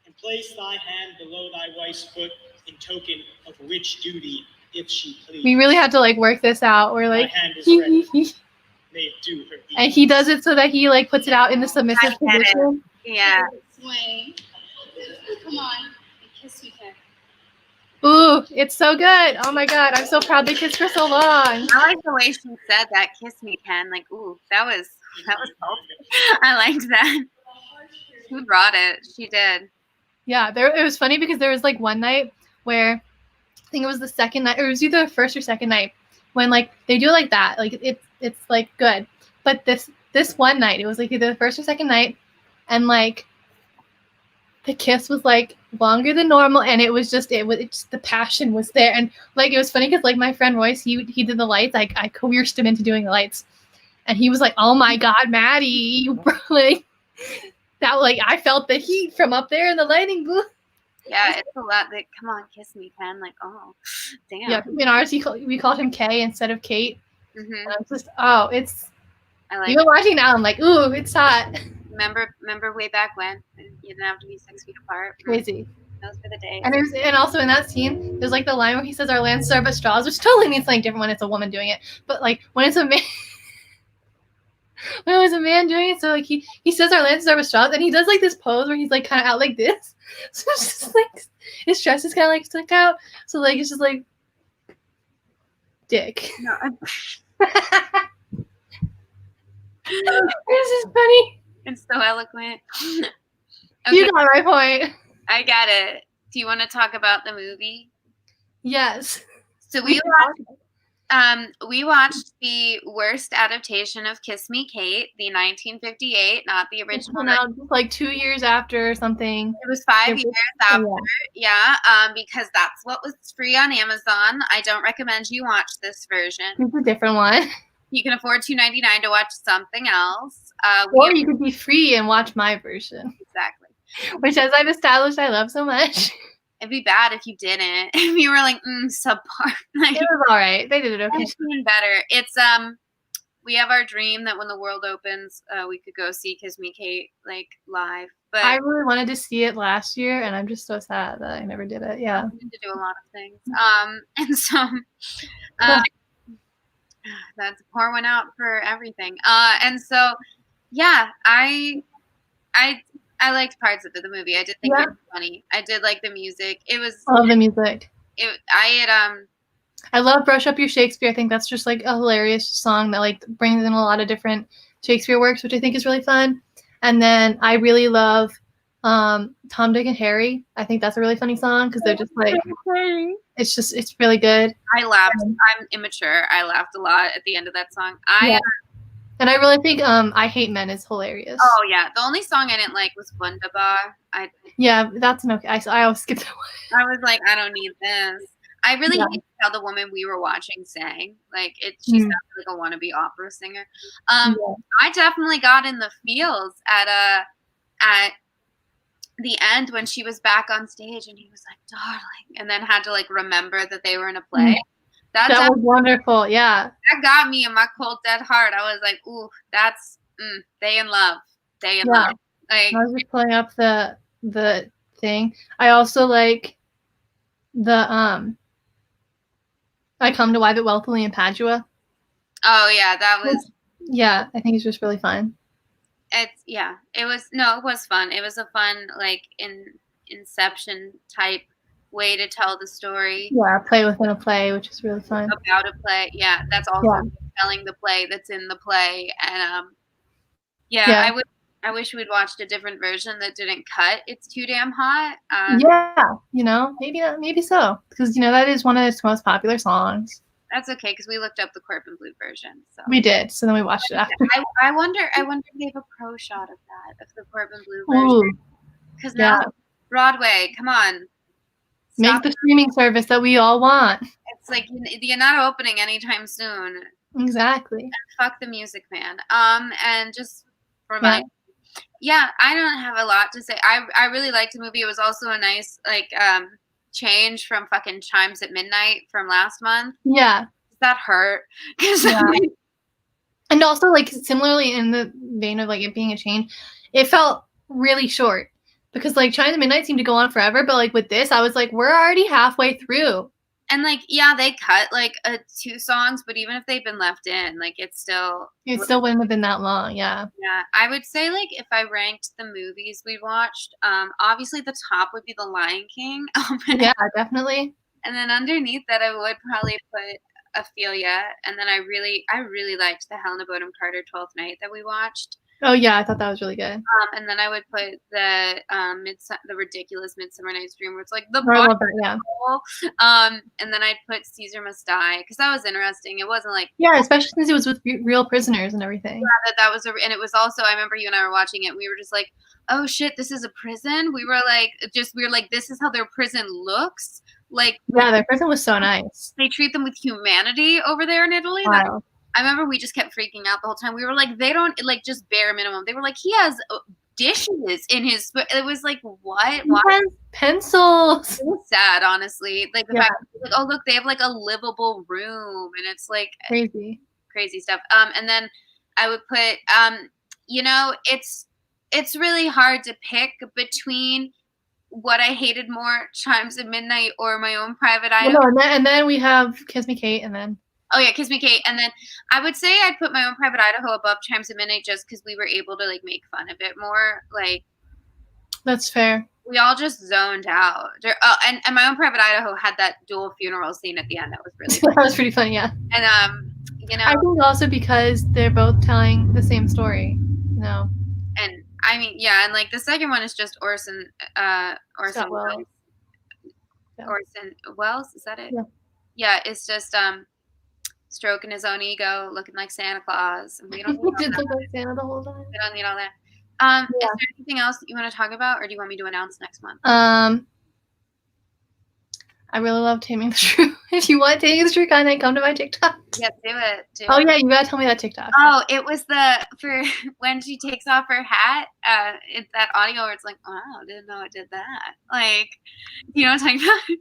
And place thy hand below thy wife's foot in token of rich duty, if she please. We really had to like work this out. We're like, my hand is ready. May it do her ease. And he does it so that he like puts it out in the submissive position. Yeah. Swing. Come on. Kiss me, Ken. Ooh, it's so good. Oh my god, I'm so proud they kissed for so long. I like the way she said that. Kiss me, Ken. Like, ooh, that was salty. I liked that. Who brought it? She did. Yeah, it was funny because there was like one night where I think it was the second night, or it was either the first or second night when like they do like that, like it's like good. But this one night, it was like either the first or second night, and like the kiss was like longer than normal, and it was just the passion was there, and like it was funny because like my friend Royce, he did the lights, I coerced him into doing the lights, and he was like, "Oh my god, Maddie, you like." That like I felt the heat from up there in the lighting booth. Yeah, it's a lot. Like, come on, kiss me, Ken. Like, oh, damn. Yeah, in ours we called him Kay instead of Kate. Mm-hmm. And it's just it's. I like. Even watching now, I'm like, ooh, it's hot. Remember way back when you didn't have to be 6 feet apart. Crazy. Those were the days. And also in that scene, there's like the line where he says our lances are but straws, which totally means something different when it's a woman doing it. But like when it's a man. When it was a man doing it, so like he says our lances are with straws, and he does like this pose where he's like kind of out like this, so it's just like his chest is kind of like stuck out, so like it's just like dick. No. This is funny. It's so eloquent. Okay. Okay, You got my point. I get it. Do you want to talk about the movie? Yes. So we watched the worst adaptation of Kiss Me, Kate, the 1958, not the original. Now, like 2 years after or something. It was 5 years after, yeah. Because that's what was free on Amazon. I don't recommend you watch this version. It's a different one. You can afford $2.99 to watch something else. Or you could be free and watch my version. Exactly. Which, as I've established, I love so much. It'd be bad if you didn't. If you were like, subpar. Like, it was all right. They did it okay. It's been better. It's we have our dream that when the world opens, we could go see Kiss Me, Kate like live. But I really wanted to see it last year, and I'm just so sad that I never did it. Yeah, I need to do a lot of things. And so that's pour one out for everything. And so yeah, I liked parts of the movie. I did think it was funny. I did like the music. It was. I love the music. I love Brush Up Your Shakespeare. I think that's just like a hilarious song that like brings in a lot of different Shakespeare works, which I think is really fun. And then I really love Tom, Dick, and Harry. I think that's a really funny song because they're just like it's really good. I laughed. I'm immature. I laughed a lot at the end of that song. And I really think I Hate Men is hilarious. Oh yeah, the only song I didn't like was Wunderbar. Yeah, that's an okay. I always skip that one. I was like, I don't need this. I really hate how the woman we were watching sang. Like she sounded like a wannabe opera singer. I definitely got in the feels at the end when she was back on stage and he was like, darling, and then had to like remember that they were in a play. That was wonderful. Yeah. That got me in my cold, dead heart. I was like, ooh, that's they in love. They in love. Like, I was just pulling up the thing. I also like the I Come to Wive It Wealthily in Padua. Oh yeah, that was. Yeah, I think it's just really fun. It was fun. It was a fun like Inception type way to tell the story. Yeah, play within a play, which is really fun. About a play. Yeah, that's also telling the play that's in the play. And I wish we'd watched a different version that didn't cut It's Too Damn Hot. Maybe so. Because that is one of its most popular songs. That's okay, because we looked up the Corbin Blue version. So we did, so then we watched it after. I wonder if they have a pro shot of that, of the Corbin Blue version. Because now Broadway, come on. Make the streaming service that we all want. It's like you're not opening anytime soon. Exactly. Fuck the music, man. And just for money. Yeah, I don't have a lot to say. I really liked the movie. It was also a nice change from fucking Chimes at Midnight from last month. Yeah. That hurt. Yeah. And also, like, similarly in the vein of, like, it being a change, it felt really short. Because, like, Chimes at Midnight seemed to go on forever, but, like, with this, I was like, we're already halfway through. And, like, yeah, they cut, like, 2 songs, but even if they've been left in, like, it still wouldn't have been that long, yeah. Yeah, I would say, like, if I ranked the movies we watched, obviously the top would be The Lion King. Yeah, definitely. And then underneath that, I would probably put Ophelia, and then I really liked the Helena Bonham Carter 12th Night that we watched. Oh yeah, I thought that was really good. And then I would put the ridiculous Midsummer Night's Dream, where it's like the I love that, yeah. And then I'd put Caesar Must Die, because that was interesting. It wasn't like especially since it was with real prisoners and everything. Yeah, that was and it was also, I remember you and I were watching it, and we were just like, oh shit, this is a prison. We were like, this is how their prison looks. Like, yeah, their prison was so nice. They treat them with humanity over there in Italy. Wow. I remember we just kept freaking out the whole time. We were like, they don't, like, just bare minimum. They were like, he has dishes in his, it was like, what? He has pencils. It was sad, honestly. Like, the fact, like, oh, look, they have, like, a livable room, and it's, like, crazy stuff. And then I would put, you know, it's really hard to pick between what I hated more, Chimes at Midnight or My Own Private Idaho. Well, no, and then we have Kiss Me Kate, and then oh yeah, Kiss Me Kate, and then I would say I'd put My Own Private Idaho above Chimes at Midnight, just because we were able to, like, make fun of it more. Like, that's fair. We all just zoned out. Oh, and My Own Private Idaho had that dual funeral scene at the end. That was really funny. That was pretty funny, yeah. And you know, I think also because they're both telling the same story, you know. And I mean, yeah, and like the second one is just Orson Welles. Yeah. Orson Welles, is that it? Yeah. Yeah, it's just stroking his own ego, looking like Santa Claus. And we don't need all Just that. look like Santa the whole time. We don't need all that. Is there anything else that you want to talk about, or do you want me to announce next month? I really love Taming the Shrew. If you want Taming the Shrew content, come to my TikTok. Yeah, do it. Yeah, you gotta tell me that TikTok. Oh, it was for when she takes off her hat. It's that audio where it's like, wow, didn't know it did that. Like, you know what I'm talking about?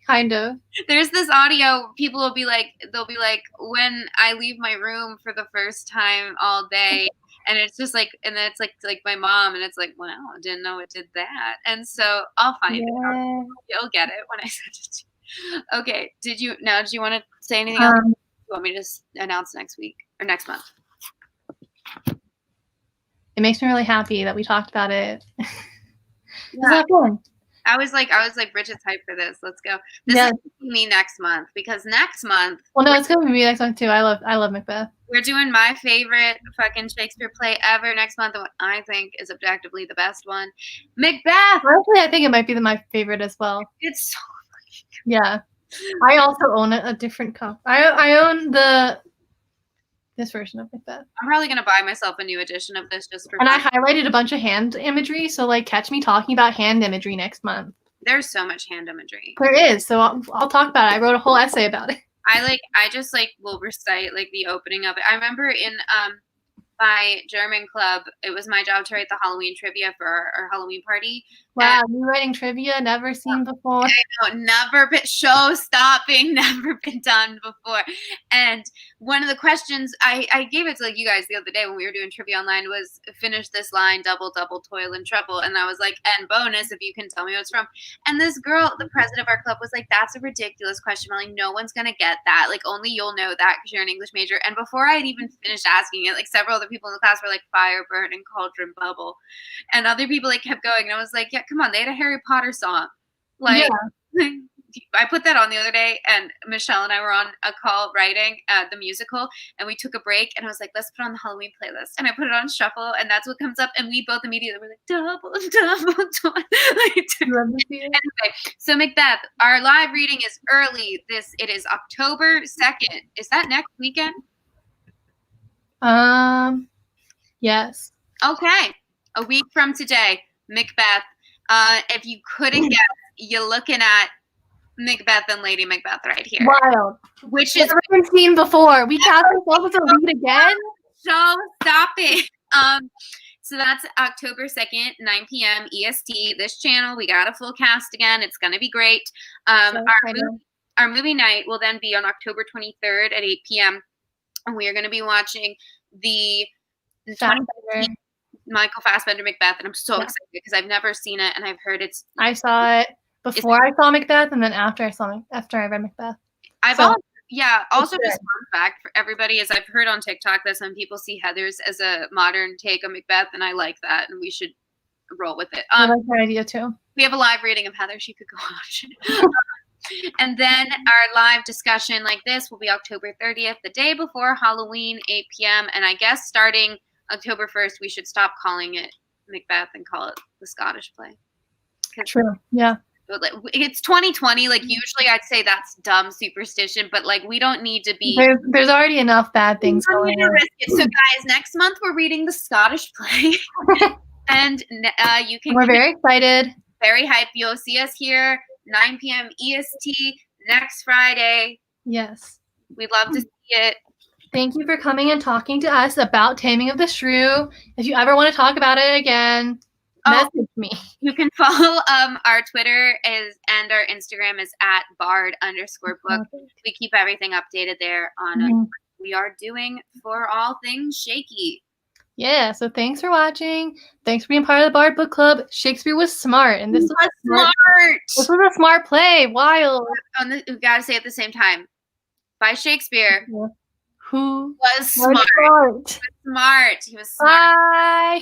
Kind of. There's this audio. People will be like, they'll be like, when I leave my room for the first time all day. And it's just like, and then it's like my mom, and it's like, wow, I didn't know it did that. And so I'll find it. You'll get it when I send it to you. Okay. Did you want to say anything else? Do you want me to just announce next week or next month? It makes me really happy that we talked about it. Yeah. Fun. I was like, Bridget's hyped for this. Let's go. This is me next month, because next month. Well, no, it's gonna be me next month too. I love Macbeth. We're doing my favorite fucking Shakespeare play ever next month, and what I think is objectively the best one, Macbeth. Honestly, I think it might be my favorite as well. It's so funny. Yeah, I also own a different copy. I own this version of Macbeth. I'm probably gonna buy myself a new edition of this just for. And fun. I highlighted a bunch of hand imagery, so like catch me talking about hand imagery next month. There's so much hand imagery. There is, so I'll talk about it. I wrote a whole essay about it. I just will recite like the opening of it. I remember in my German club, it was my job to write the Halloween trivia for our Halloween party. Wow, you writing trivia, never seen before. I know, never been show-stopping, never been done before. And one of the questions, I gave it to like you guys the other day when we were doing trivia online, was finish this line, double, double, toil and trouble. And I was like, and bonus, if you can tell me what it's from. And this girl, the president of our club, was like, that's a ridiculous question, Molly. No one's going to get that. Like, only you'll know that because you're an English major. And before I had even finished asking it, like several other people in the class were like, fire, burn, and cauldron, bubble. And other people like kept going. And I was like, yeah, come on, they had a Harry Potter song. Like, yeah. I put that on the other day, and Michelle and I were on a call writing the musical, and we took a break, and I was like, let's put on the Halloween playlist. And I put it on shuffle, and that's what comes up, and we both immediately were like, double, double. Anyway, so Macbeth, our live reading is early. It is October 2nd. Is that next weekend? Yes. Okay. A week from today, Macbeth. If you couldn't guess, you're looking at Macbeth and Lady Macbeth right here. Wild. Which is never been seen before. We cast ourselves as a lead again. So stop it. So that's October 2nd, 9 p.m. EST. This channel, we got a full cast again. It's going to be great. Our movie night will then be on October 23rd at 8 p.m. And we are going to be watching the Michael Fassbender Macbeth. And I'm so excited because I've never seen it and I've heard it's. I saw it before I saw Macbeth and then after I read Macbeth. Also just fun fact for everybody is I've heard on TikTok that some people see Heathers as a modern take of Macbeth, and I like that, and we should roll with it. I like that idea too. We have a live reading of Heathers. You could go watch it. And then our live discussion like this will be October 30th, the day before Halloween, 8 p.m. And I guess starting October 1st, we should stop calling it Macbeth and call it the Scottish play. True. Yeah. It's 2020. Like usually I'd say that's dumb superstition, but like we don't need to be. There's already enough bad things going on. So guys, next month we're reading the Scottish play. And you can. We're very excited. Very hyped. You'll see us here 9 p.m. EST next Friday. Yes. We'd love to see it. Thank you for coming and talking to us about Taming of the Shrew. If you ever want to talk about it again, message me. You can follow our Twitter and our Instagram is @bard_book. We keep everything updated there on what we are doing for all things shaky. Yeah, so thanks for watching. Thanks for being part of the Bard Book Club. Shakespeare was smart, and this was smart. This was a smart play. Wild. We gotta say it at the same time. By Shakespeare, who was smart. He was smart. Bye.